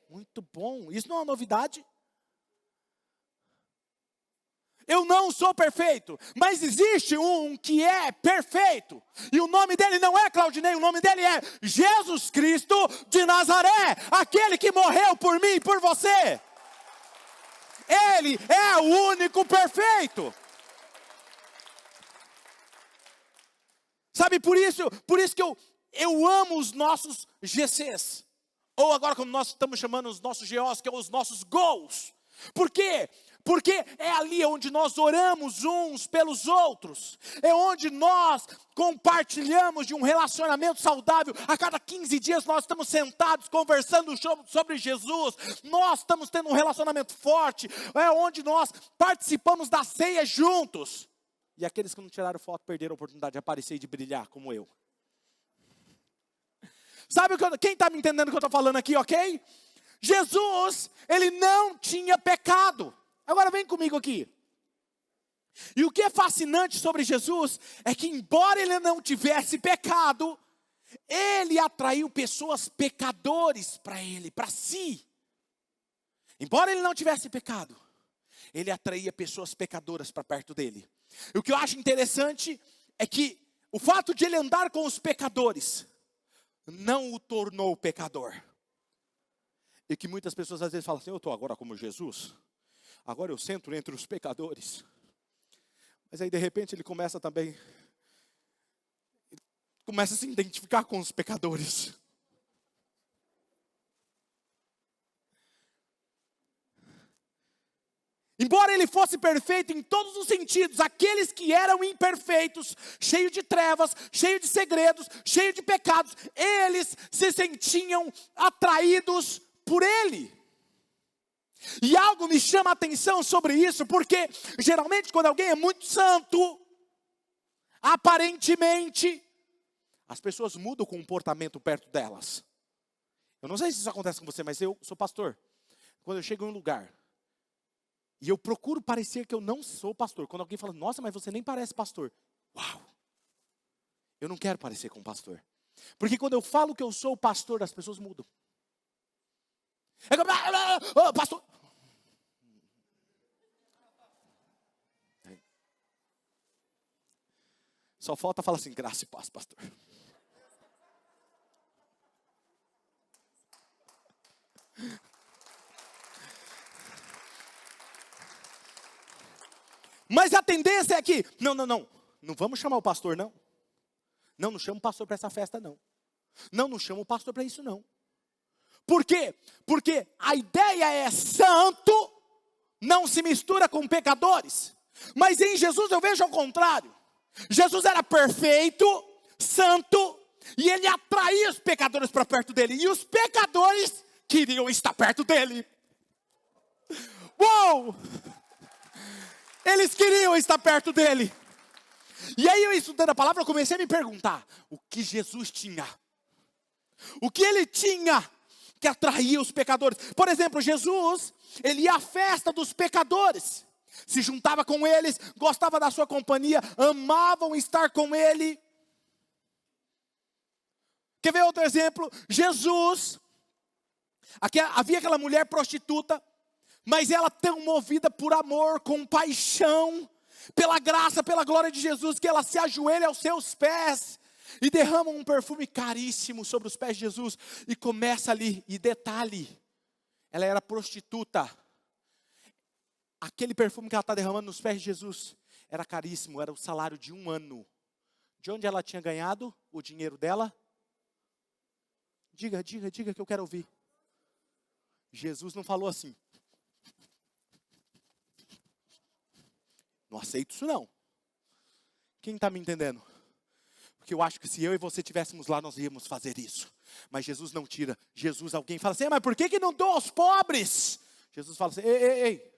Muito bom, isso não é uma novidade. Eu não sou perfeito, mas existe um que é perfeito. E o nome dele não é Claudinei, o nome dele é Jesus Cristo de Nazaré. Aquele que morreu por mim e por você. Ele é o único perfeito. Sabe, por isso que eu amo os nossos GCs. Ou agora como nós estamos chamando os nossos GOs, que é os nossos goals. Por quê? Porque é ali onde nós oramos uns pelos outros. É onde nós compartilhamos de um relacionamento saudável. A cada 15 dias nós estamos sentados conversando sobre Jesus. Nós estamos tendo um relacionamento forte. É onde nós participamos da ceia juntos. E aqueles que não tiraram foto perderam a oportunidade de aparecer e de brilhar como eu. Sabe quem está me entendendo o que eu estou falando aqui, ok? Jesus, ele não tinha pecado. Agora vem comigo aqui. E o que é fascinante sobre Jesus é que, embora ele não tivesse pecado, ele atraiu pessoas pecadores para ele, para si. Embora ele não tivesse pecado, ele atraía pessoas pecadoras para perto dele. E o que eu acho interessante é que o fato de ele andar com os pecadores não o tornou pecador. E que muitas pessoas às vezes falam assim: eu estou agora como Jesus, agora eu sento entre os pecadores. Mas aí de repente ele começa a se identificar com os pecadores. Embora ele fosse perfeito em todos os sentidos, aqueles que eram imperfeitos, cheios de trevas, cheios de segredos, cheios de pecados, eles se sentiam atraídos por ele. E algo me chama a atenção sobre isso, porque geralmente quando alguém é muito santo, aparentemente, as pessoas mudam o comportamento perto delas. Eu não sei se isso acontece com você, mas eu sou pastor. Quando eu chego em um lugar, e eu procuro parecer que eu não sou pastor. Quando alguém fala: nossa, mas você nem parece pastor. Uau! Eu não quero parecer com pastor. Porque quando eu falo que eu sou pastor, as pessoas mudam. É como: pastor. Só falta falar assim: graça e paz, pastor. Mas a tendência é que, não vamos chamar o pastor, não. Não chama o pastor para essa festa, não. Não chama o pastor para isso, não. Por quê? Porque a ideia é: santo não se mistura com pecadores. Mas em Jesus eu vejo ao contrário. Jesus era perfeito, santo, e ele atraía os pecadores para perto dele. E os pecadores queriam estar perto dele. Uou! Eles queriam estar perto dele. E aí eu, estudando a palavra, eu comecei a me perguntar: o que Jesus tinha? O que ele tinha que atraía os pecadores? Por exemplo, Jesus, ele ia à festa dos pecadores, se juntava com eles, gostava da sua companhia, amavam estar com ele. Quer ver outro exemplo? Jesus, havia aquela mulher prostituta, mas ela tão movida por amor, compaixão, pela graça, pela glória de Jesus, que ela se ajoelha aos seus pés e derrama um perfume caríssimo sobre os pés de Jesus e começa ali. E detalhe, ela era prostituta. Aquele perfume que ela está derramando nos pés de Jesus era caríssimo, era o salário de um ano. De onde ela tinha ganhado o dinheiro dela? Diga que eu quero ouvir. Jesus não falou assim. Não aceito isso não. Quem está me entendendo? Porque eu acho que se eu e você estivéssemos lá, nós íamos fazer isso. Mas Jesus não tira. Jesus, alguém fala assim, mas por que não dou aos pobres? Jesus fala assim, ei.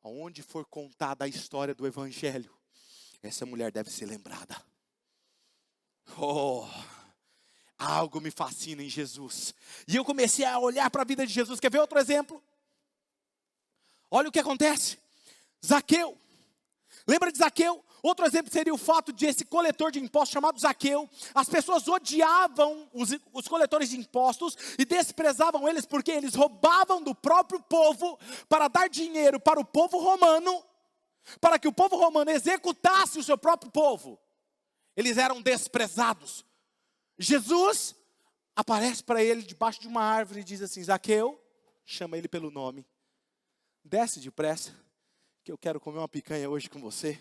Aonde for contada a história do Evangelho, essa mulher deve ser lembrada. Algo me fascina em Jesus. E eu comecei a olhar para a vida de Jesus. Quer ver outro exemplo? Olha o que acontece. Zaqueu. Lembra de Zaqueu? Outro exemplo seria o fato de esse coletor de impostos chamado Zaqueu. As pessoas odiavam os coletores de impostos e desprezavam eles porque eles roubavam do próprio povo para dar dinheiro para o povo romano, para que o povo romano executasse o seu próprio povo. Eles eram desprezados. Jesus aparece para ele debaixo de uma árvore e diz assim, Zaqueu, chama ele pelo nome, desce depressa, que eu quero comer uma picanha hoje com você.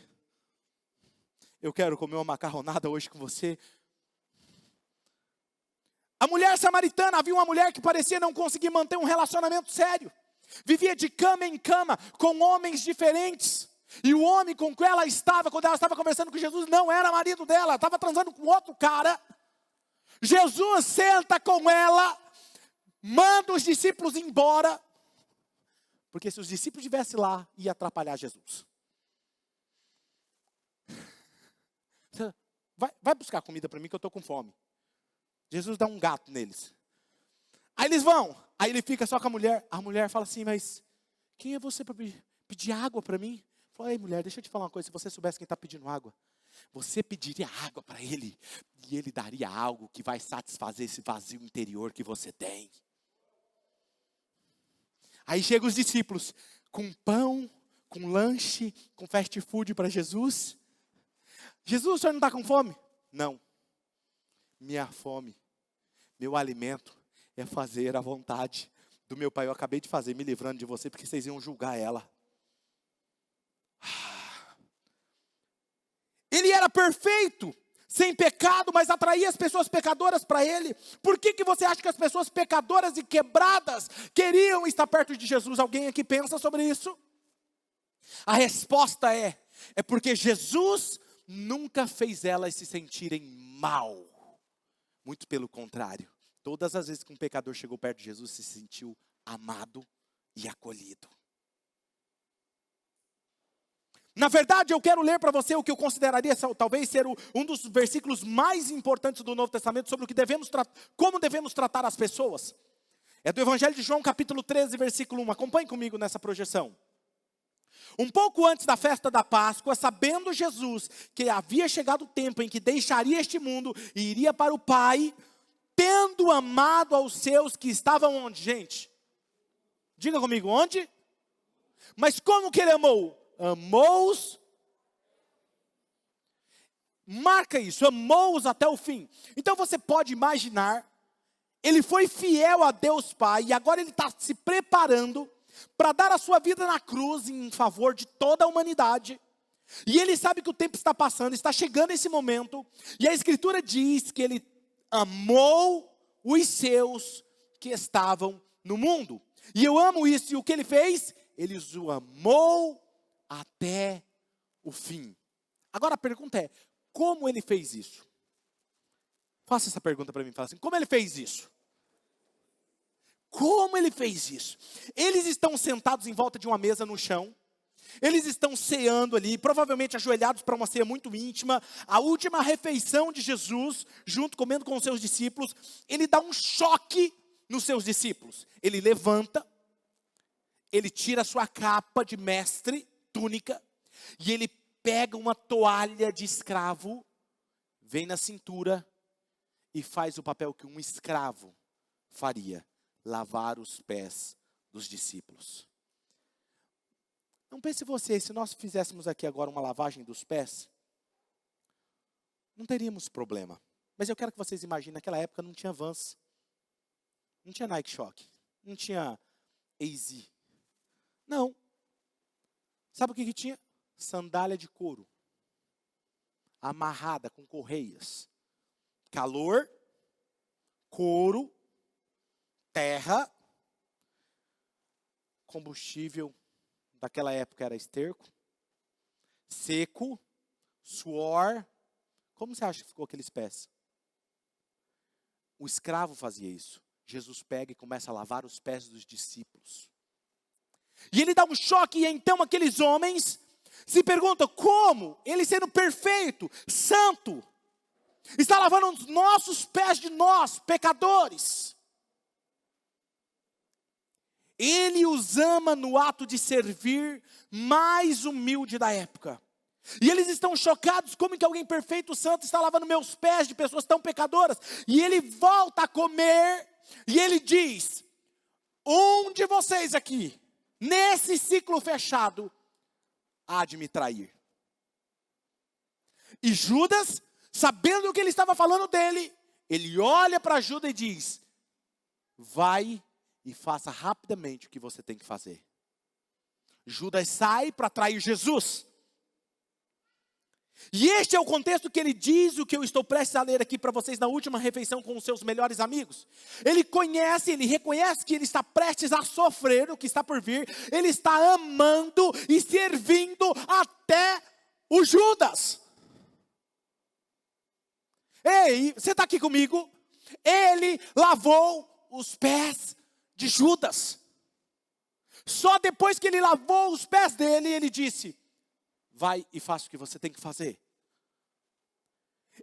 Eu quero comer uma macarronada hoje com você. A mulher samaritana, havia uma mulher que parecia não conseguir manter um relacionamento sério. Vivia de cama em cama, com homens diferentes. E o homem com quem ela estava, quando ela estava conversando com Jesus, não era marido dela, estava transando com outro cara. Jesus senta com ela, manda os discípulos embora. Porque se os discípulos estivessem lá, ia atrapalhar Jesus. Vai buscar comida para mim que eu estou com fome. Jesus dá um gato neles. Aí eles vão. Aí ele fica só com a mulher. A mulher fala assim, mas quem é você para pedir água para mim? Fala, ei mulher, deixa eu te falar uma coisa. Se você soubesse quem está pedindo água, você pediria água para ele. E ele daria algo que vai satisfazer esse vazio interior que você tem. Aí chegam os discípulos com pão, com lanche, com fast food para Jesus. Jesus, o senhor não está com fome? Não. Minha fome, meu alimento é fazer a vontade do meu pai. Eu acabei de fazer, me livrando de você, porque vocês iam julgar ela. Ele era perfeito, sem pecado, mas atraía as pessoas pecadoras para ele. Por que você acha que as pessoas pecadoras e quebradas queriam estar perto de Jesus? Alguém aqui pensa sobre isso? A resposta é porque Jesus nunca fez elas se sentirem mal. Muito pelo contrário. Todas as vezes que um pecador chegou perto de Jesus, se sentiu amado e acolhido. Na verdade, eu quero ler para você o que eu consideraria talvez ser um dos versículos mais importantes do Novo Testamento sobre o que como devemos tratar as pessoas. É do Evangelho de João, capítulo 13, versículo 1. Acompanhe comigo nessa projeção. Um pouco antes da festa da Páscoa, sabendo Jesus que havia chegado o tempo em que deixaria este mundo e iria para o Pai, tendo amado aos seus que estavam onde, gente? Diga comigo, onde? Mas como que ele amou? Amou-os. Marca isso, amou-os até o fim. Então você pode imaginar, ele foi fiel a Deus Pai e agora ele está se preparando para dar a sua vida na cruz em favor de toda a humanidade. E ele sabe que o tempo está passando, está chegando esse momento. E a Escritura diz que ele amou os seus que estavam no mundo. E eu amo isso. E o que ele fez? Ele os amou até o fim. Agora a pergunta é, como ele fez isso? Faça essa pergunta para mim. Fala assim, como ele fez isso? Como ele fez isso? Eles estão sentados em volta de uma mesa no chão. Eles estão ceando ali, provavelmente ajoelhados para uma ceia muito íntima. A última refeição de Jesus, junto comendo com os seus discípulos. Ele dá um choque nos seus discípulos. Ele levanta, ele tira a sua capa de mestre, túnica, e ele pega uma toalha de escravo, vem na cintura e faz o papel que um escravo faria. Lavar os pés dos discípulos. Não pense você, se nós fizéssemos aqui agora uma lavagem dos pés, não teríamos problema. Mas eu quero que vocês imaginem, naquela época não tinha Vans, não tinha Nike Shock, não tinha AZ. Não. Sabe o que tinha? Sandália de couro, amarrada com correias. Calor, couro, terra, combustível, daquela época era esterco, seco, suor. Como você acha que ficou aqueles pés? O escravo fazia isso. Jesus pega e começa a lavar os pés dos discípulos. E ele dá um choque, e então aqueles homens se perguntam como ele, sendo perfeito, santo, está lavando os nossos pés de nós, pecadores. Ele os ama no ato de servir mais humilde da época. E eles estão chocados, como que alguém perfeito, santo, está lavando meus pés de pessoas tão pecadoras. E ele volta a comer, e ele diz, um de vocês aqui, nesse ciclo fechado, há de me trair. E Judas, sabendo o que ele estava falando dele, ele olha para Judas e diz, vai e faça rapidamente o que você tem que fazer. Judas sai para trair Jesus. E este é o contexto que ele diz, o que eu estou prestes a ler aqui para vocês na última refeição com os seus melhores amigos. Ele conhece, ele reconhece que ele está prestes a sofrer o que está por vir. Ele está amando e servindo até o Judas. Ei, você está aqui comigo? Ele lavou os pés de Judas. Só depois que ele lavou os pés dele, ele disse, vai e faça o que você tem que fazer.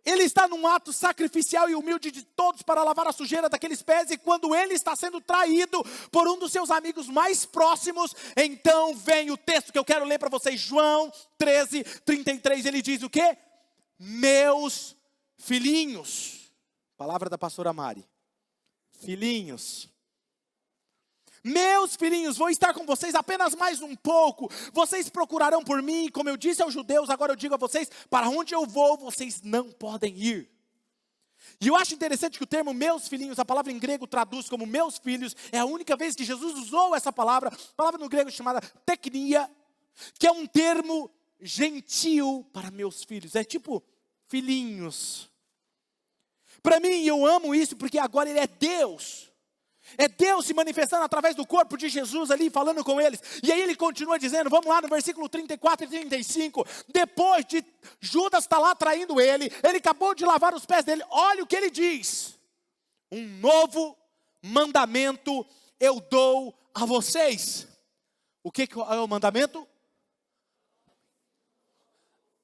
Ele está num ato sacrificial e humilde de todos para lavar a sujeira daqueles pés. E quando ele está sendo traído por um dos seus amigos mais próximos, então vem o texto que eu quero ler para vocês. João 13:33, ele diz o quê? Meus filhinhos. Palavra da pastora Mari. Filhinhos. Meus filhinhos, vou estar com vocês apenas mais um pouco. Vocês procurarão por mim, como eu disse aos judeus, agora eu digo a vocês, para onde eu vou, vocês não podem ir. E eu acho interessante que o termo meus filhinhos, a palavra em grego traduz como meus filhos, é a única vez que Jesus usou essa palavra no grego chamada teknia, que é um termo gentil para meus filhos, é tipo filhinhos. Para mim, eu amo isso porque agora ele é Deus. É Deus se manifestando através do corpo de Jesus ali, falando com eles. E aí ele continua dizendo, vamos lá no versículo 34 e 35. Depois de Judas estar lá traindo ele acabou de lavar os pés dele. Olha o que ele diz. Um novo mandamento eu dou a vocês. O que é o mandamento?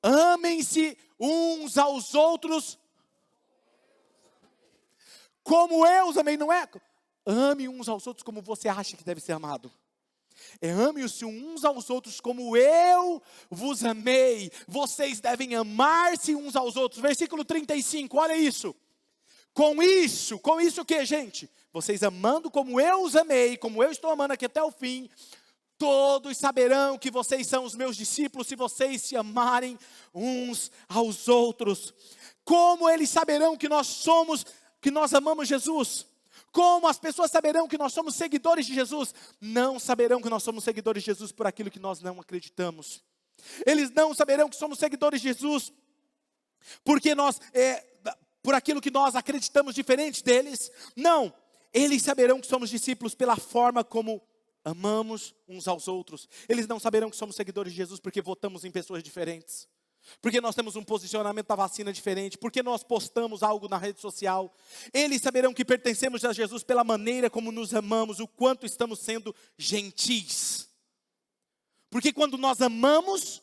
Amem-se uns aos outros. Como eu os amei, não é? Ame uns aos outros como você acha que deve ser amado. Ame-se uns aos outros como eu vos amei. Vocês devem amar-se uns aos outros. Versículo 35, olha isso. Com isso o que, gente? Vocês amando como eu os amei, como eu estou amando aqui até o fim, todos saberão que vocês são os meus discípulos se vocês se amarem uns aos outros. Como eles saberão que nós amamos Jesus? Como as pessoas saberão que nós somos seguidores de Jesus? Não saberão que nós somos seguidores de Jesus por aquilo que nós não acreditamos. Eles não saberão que somos seguidores de Jesus porque por aquilo que nós acreditamos diferente deles. Não, eles saberão que somos discípulos pela forma como amamos uns aos outros. Eles não saberão que somos seguidores de Jesus porque votamos em pessoas diferentes. Porque nós temos um posicionamento da vacina diferente, porque nós postamos algo na rede social. Eles saberão que pertencemos a Jesus pela maneira como nos amamos, o quanto estamos sendo gentis. Porque quando nós amamos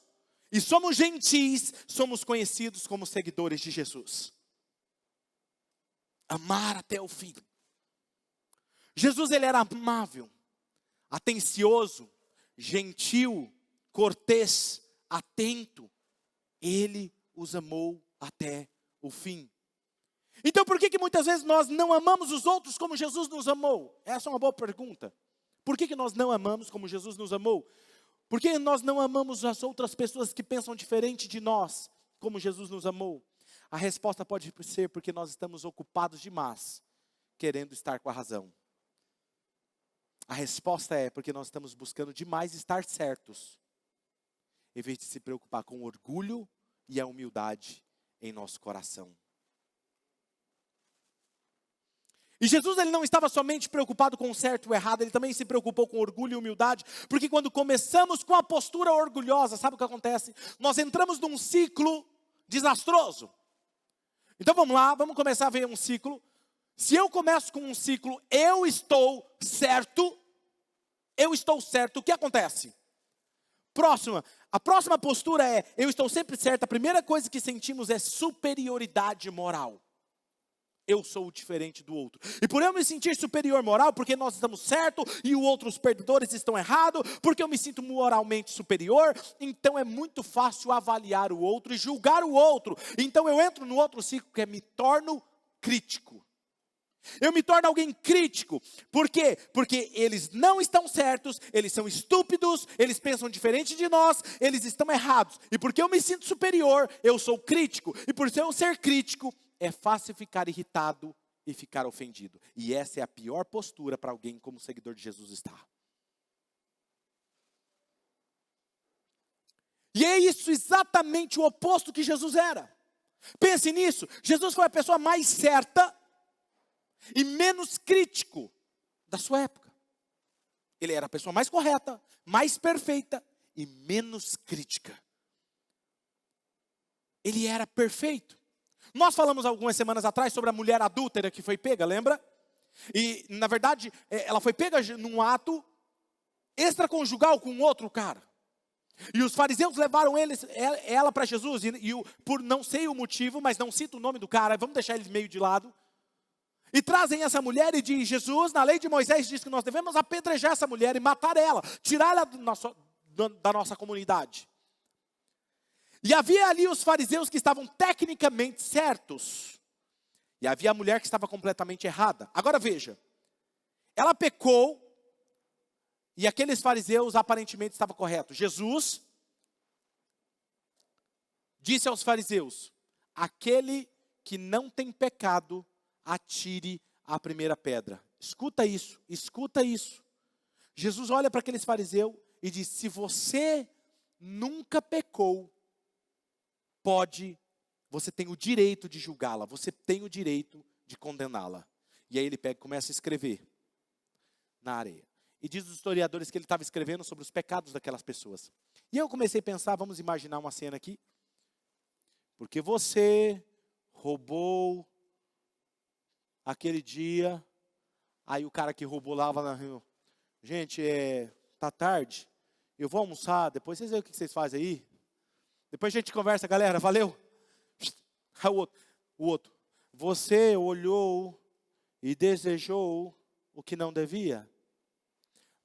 e somos gentis, somos conhecidos como seguidores de Jesus. Amar até o fim. Jesus, ele era amável, atencioso, gentil, cortês, atento. Ele os amou até o fim. Então por que muitas vezes nós não amamos os outros como Jesus nos amou? Essa é uma boa pergunta. Por que nós não amamos como Jesus nos amou? Por que nós não amamos as outras pessoas que pensam diferente de nós, como Jesus nos amou? A resposta pode ser porque nós estamos ocupados demais, querendo estar com a razão. A resposta é porque nós estamos buscando demais estar certos, em vez de se preocupar com o orgulho e a humildade em nosso coração. E Jesus, ele não estava somente preocupado com o certo e o errado, ele também se preocupou com orgulho e humildade, porque quando começamos com a postura orgulhosa, sabe o que acontece? Nós entramos num ciclo desastroso. Então vamos lá, vamos começar a ver um ciclo. Se eu começo com um ciclo, eu estou certo, o que acontece? A próxima postura é, eu estou sempre certo, a primeira coisa que sentimos é superioridade moral. Eu sou diferente do outro. E por eu me sentir superior moral, porque nós estamos certos e os outros perdedores estão errados, porque eu me sinto moralmente superior, então é muito fácil avaliar o outro e julgar o outro. Então eu entro no outro ciclo que é me torno crítico. Eu me torno alguém crítico. Por quê? Porque eles não estão certos, eles são estúpidos, eles pensam diferente de nós, eles estão errados. E porque eu me sinto superior, eu sou crítico. E por eu ser crítico, é fácil ficar irritado e ficar ofendido. E essa é a pior postura para alguém como seguidor de Jesus está. E é isso exatamente o oposto que Jesus era. Pense nisso, Jesus foi a pessoa mais certa e menos crítico da sua época. Ele era a pessoa mais correta, mais perfeita e menos crítica. Ele era perfeito. Nós falamos algumas semanas atrás sobre a mulher adúltera que foi pega, lembra? E, na verdade, ela foi pega num ato extraconjugal com outro cara. E os fariseus levaram ela para Jesus, por não sei o motivo, mas não cito o nome do cara, vamos deixar ele meio de lado. E trazem essa mulher e diz, Jesus, na lei de Moisés, diz que nós devemos apedrejar essa mulher e matar ela, tirar ela da nossa comunidade. E havia ali os fariseus que estavam tecnicamente certos. E havia a mulher que estava completamente errada. Agora veja, ela pecou e aqueles fariseus aparentemente estavam corretos. Jesus disse aos fariseus, aquele que não tem pecado, atire a primeira pedra. Escuta isso, escuta isso. Jesus olha para aqueles fariseus e diz, se você nunca pecou, você tem o direito de julgá-la, você tem o direito de condená-la. E aí ele pega e começa a escrever na areia. E diz os historiadores que ele estava escrevendo sobre os pecados daquelas pessoas. E eu comecei a pensar, vamos imaginar uma cena aqui. Porque você roubou aquele dia, aí o cara que roubou lá na reunião, gente, tá tarde, eu vou almoçar, depois vocês veem o que vocês fazem aí. Depois a gente conversa, galera, valeu. Aí o outro, você olhou e desejou o que não devia.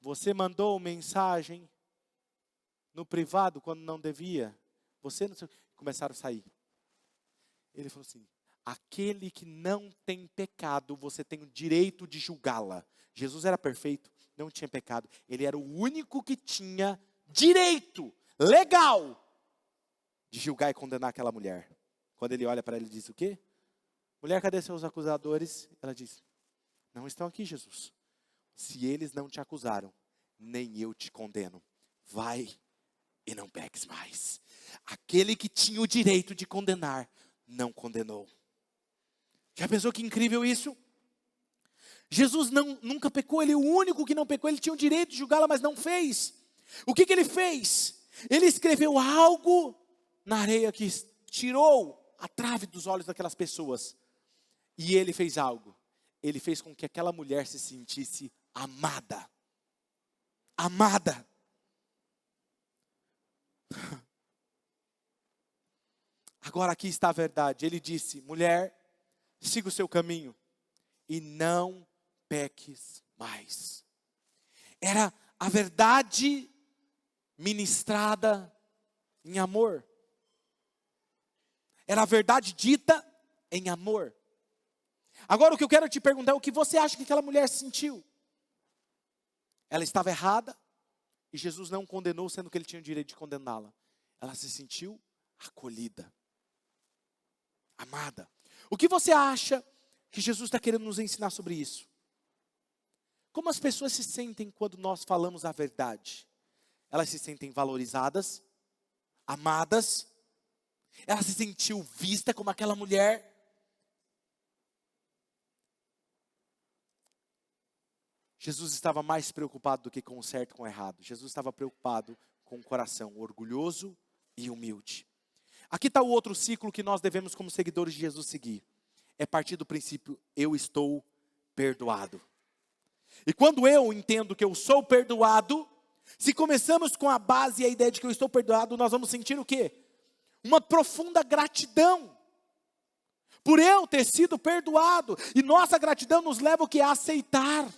Você mandou mensagem no privado quando não devia. Você não sei. Começaram a sair. Ele falou assim, aquele que não tem pecado, você tem o direito de julgá-la. Jesus era perfeito, não tinha pecado. Ele era o único que tinha direito legal de julgar e condenar aquela mulher. Quando ele olha para ela e diz o quê? Mulher, cadê seus acusadores? Ela diz, não estão aqui, Jesus. Se eles não te acusaram, nem eu te condeno. Vai e não peques mais. Aquele que tinha o direito de condenar, não condenou. Já pensou que incrível isso? Jesus nunca pecou, ele é o único que não pecou, ele tinha o direito de julgá-la, mas não fez. O que ele fez? Ele escreveu algo na areia que tirou a trave dos olhos daquelas pessoas. E ele fez algo. Ele fez com que aquela mulher se sentisse amada. Amada. Agora aqui está a verdade. Ele disse, mulher, siga o seu caminho e não peques mais. Era a verdade ministrada em amor. Era a verdade dita em amor. Agora o que eu quero te perguntar é o que você acha que aquela mulher sentiu? Ela estava errada? E Jesus não condenou, sendo que ele tinha o direito de condená-la. Ela se sentiu acolhida, amada. O que você acha que Jesus está querendo nos ensinar sobre isso? Como as pessoas se sentem quando nós falamos a verdade? Elas se sentem valorizadas, amadas. Ela se sentiu vista como aquela mulher. Jesus estava mais preocupado do que com o certo e com o errado. Jesus estava preocupado com o coração orgulhoso e humilde. Aqui está o outro ciclo que nós devemos, como seguidores de Jesus, seguir. É partir do princípio, eu estou perdoado. E quando eu entendo que eu sou perdoado, se começamos com a base e a ideia de que eu estou perdoado, nós vamos sentir o quê? Uma profunda gratidão por eu ter sido perdoado. E nossa gratidão nos leva o que? A aceitar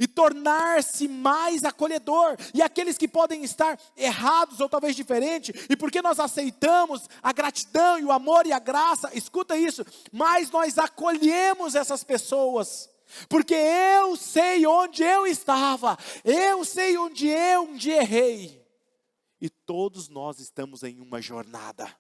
e tornar-se mais acolhedor. E aqueles que podem estar errados ou talvez diferentes, e porque nós aceitamos a gratidão e o amor e a graça, escuta isso, mas nós acolhemos essas pessoas, porque eu sei onde eu estava, eu sei onde eu um dia errei, e todos nós estamos em uma jornada.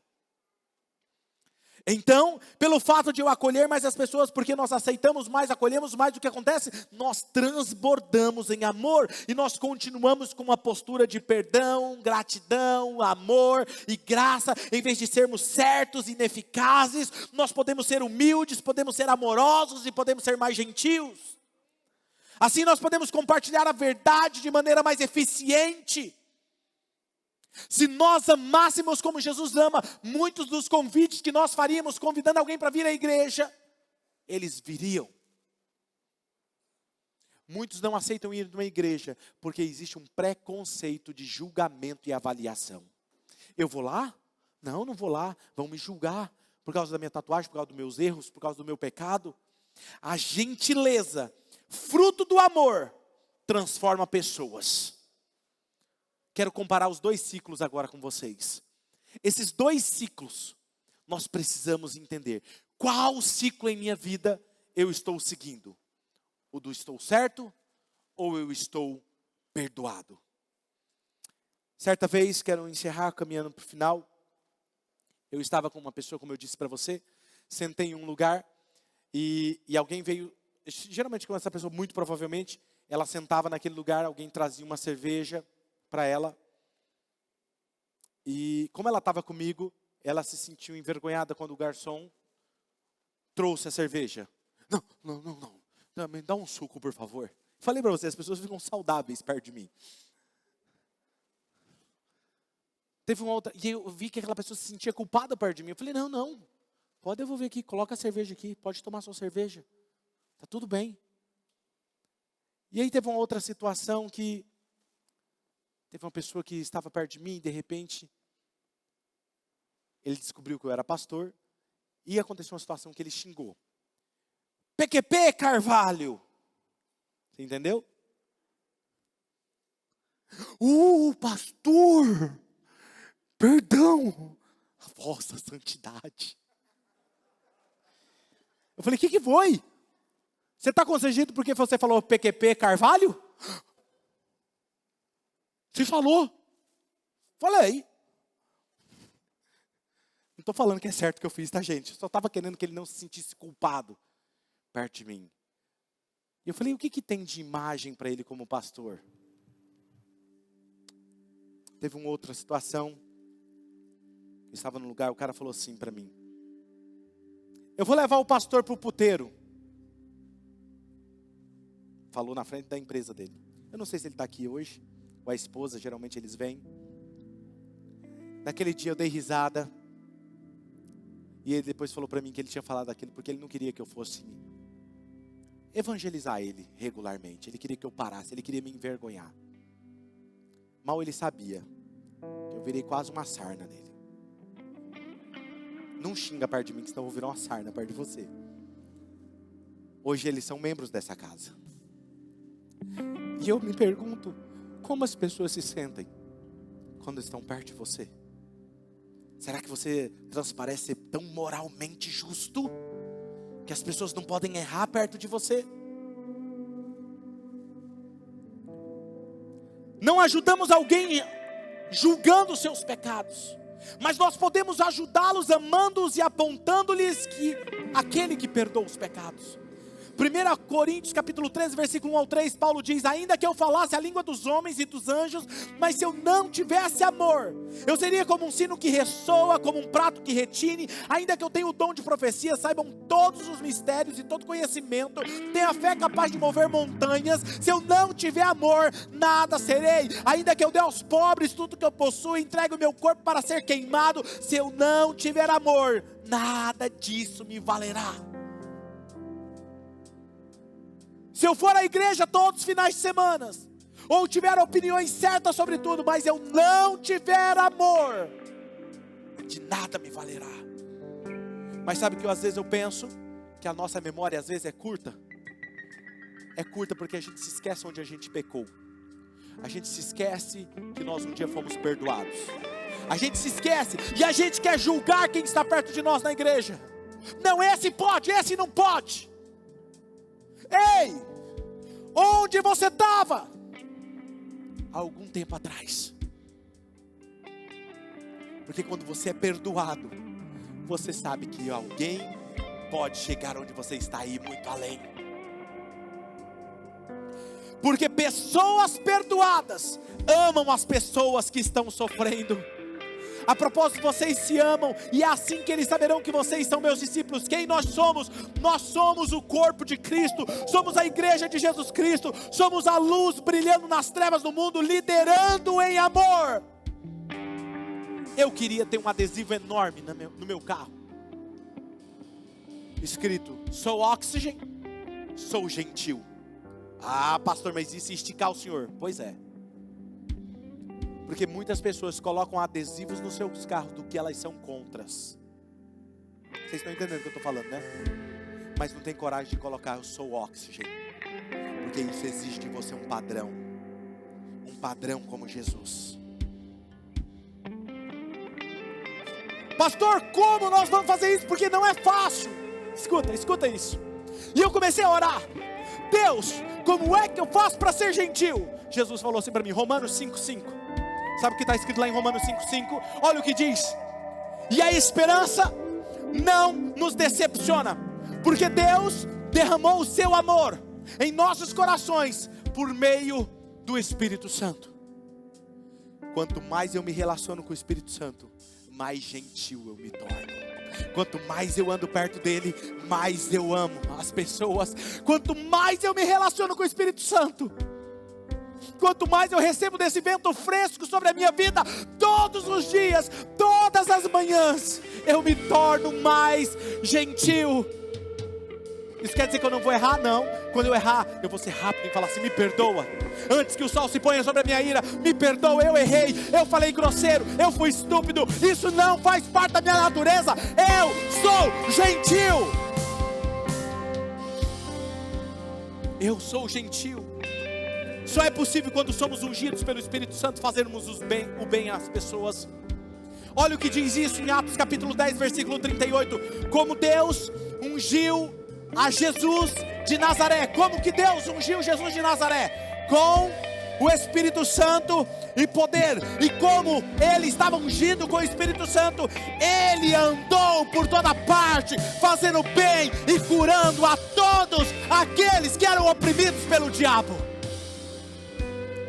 Então, pelo fato de eu acolher mais as pessoas, porque nós aceitamos mais, acolhemos mais, o que acontece? Nós transbordamos em amor, e nós continuamos com uma postura de perdão, gratidão, amor e graça. Em vez de sermos certos e ineficazes, nós podemos ser humildes, podemos ser amorosos e podemos ser mais gentios. Assim nós podemos compartilhar a verdade de maneira mais eficiente. Se nós amássemos como Jesus ama, muitos dos convites que nós faríamos, convidando alguém para vir à igreja, eles viriam. Muitos não aceitam ir numa igreja, porque existe um preconceito de julgamento e avaliação. Eu vou lá? Não, não vou lá. Vão me julgar por causa da minha tatuagem, por causa dos meus erros, por causa do meu pecado. A gentileza, fruto do amor, transforma pessoas. Quero comparar os dois ciclos agora com vocês. Esses dois ciclos, nós precisamos entender. Qual ciclo em minha vida eu estou seguindo? O do estou certo ou eu estou perdoado? Certa vez, quero encerrar caminhando para o final. Eu estava com uma pessoa, como eu disse para você, sentei em um lugar e alguém veio, geralmente com essa pessoa, muito provavelmente, ela sentava naquele lugar, alguém trazia uma cerveja para ela. E como ela estava comigo, ela se sentiu envergonhada quando o garçom trouxe a cerveja. Não, me dá um suco, por favor. Falei para você, as pessoas ficam saudáveis perto de mim. Teve uma outra, e eu vi que aquela pessoa se sentia culpada perto de mim. Eu falei, não, pode devolver aqui, coloca a cerveja aqui, pode tomar sua cerveja. Está tudo bem. E aí teve uma outra situação que teve uma pessoa que estava perto de mim e de repente ele descobriu que eu era pastor e aconteceu uma situação que ele xingou. PQP Carvalho. Você entendeu? Pastor, perdão, a vossa santidade. Eu falei, o que foi? Você está constrangido porque você falou PQP Carvalho? Você falou. Falei. Não estou falando que é certo que eu fiz, tá, gente? Eu só estava querendo que ele não se sentisse culpado perto de mim. E eu falei, o que tem de imagem para ele como pastor? Teve uma outra situação. Eu estava no lugar, o cara falou assim para mim. Eu vou levar o pastor para o puteiro. Falou na frente da empresa dele. Eu não sei se ele está aqui hoje. Ou a esposa, geralmente eles vêm. Naquele dia eu dei risada. E ele depois falou para mim que ele tinha falado aquilo porque ele não queria que eu fosse evangelizar ele regularmente. Ele queria que eu parasse, ele queria me envergonhar. Mal ele sabia que eu virei quase uma sarna nele. Não xinga perto de mim, que senão eu vou virar uma sarna perto de você. Hoje eles são membros dessa casa. E eu me pergunto, como as pessoas se sentem quando estão perto de você? Será que você transparece ser tão moralmente justo que as pessoas não podem errar perto de você? Não ajudamos alguém julgando os seus pecados, mas nós podemos ajudá-los amando-os e apontando-lhes que aquele que perdoa os pecados. 1 Coríntios capítulo 13, versículo 1 ao 3, Paulo diz: ainda que eu falasse a língua dos homens e dos anjos, mas se eu não tivesse amor, eu seria como um sino que ressoa, como um prato que retine. Ainda que eu tenha o dom de profecia, saibam todos os mistérios e todo conhecimento, tenha fé capaz de mover montanhas, se eu não tiver amor, nada serei. Ainda que eu dê aos pobres tudo que eu possuo, entregue o meu corpo para ser queimado, se eu não tiver amor, nada disso me valerá. Se eu for à igreja todos os finais de semana, ou tiver opiniões certas sobre tudo, mas eu não tiver amor, de nada me valerá. Mas sabe que às vezes eu penso que a nossa memória às vezes é curta? É curta porque a gente se esquece onde a gente pecou. A gente se esquece que nós um dia fomos perdoados. A gente se esquece e a gente quer julgar quem está perto de nós na igreja. Não, esse pode, esse não pode. Ei, onde você estava há algum tempo atrás? Porque quando você é perdoado, você sabe que alguém pode chegar onde você está e ir muito além. Porque pessoas perdoadas amam as pessoas que estão sofrendo. A propósito, vocês se amam, e é assim que eles saberão que vocês são meus discípulos. Quem nós somos? Nós somos o corpo de Cristo, somos a igreja de Jesus Cristo, somos a luz brilhando nas trevas do mundo, liderando em amor. Eu queria ter um adesivo enorme no meu carro, escrito: sou oxigênio, sou gentil. Ah, pastor, mas e se esticar o senhor? Pois é. Porque muitas pessoas colocam adesivos nos seus carros do que elas são contras. Vocês estão entendendo o que eu estou falando, né? Mas não tem coragem de colocar: eu sou oxigênio. Porque isso exige de você um padrão. Um padrão como Jesus. Pastor, como nós vamos fazer isso? Porque não é fácil. Escuta isso. E eu comecei a orar: Deus, como é que eu faço para ser gentil? Jesus falou assim para mim, Romanos 5:5. Sabe o que está escrito lá em Romanos 5:5? Olha o que diz: e a esperança não nos decepciona, porque Deus derramou o seu amor em nossos corações por meio do Espírito Santo. Quanto mais eu me relaciono com o Espírito Santo, mais gentil eu me torno. Quanto mais eu ando perto dele, mais eu amo as pessoas. Quanto mais eu me relaciono com o Espírito Santo, quanto mais eu recebo desse vento fresco sobre a minha vida, todos os dias, todas as manhãs, eu me torno mais gentil. Isso quer dizer que eu não vou errar? Não. Quando eu errar, eu vou ser rápido em falar assim: me perdoa. Antes que o sol se ponha sobre a minha ira, me perdoa, eu errei, eu falei grosseiro, eu fui estúpido, isso não faz parte da minha natureza, eu sou gentil. Eu sou gentil. Só é possível quando somos ungidos pelo Espírito Santo fazermos o bem às pessoas. Olha o que diz isso em Atos capítulo 10, versículo 38. Como Deus ungiu a Jesus de Nazaré. Como que Deus ungiu Jesus de Nazaré? Com o Espírito Santo e poder. E como ele estava ungido com o Espírito Santo, ele andou por toda parte, fazendo bem e curando a todos aqueles que eram oprimidos pelo diabo.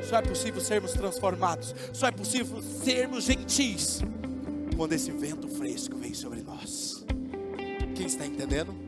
Só é possível sermos transformados, só é possível sermos gentis quando esse vento fresco vem sobre nós. Quem está entendendo?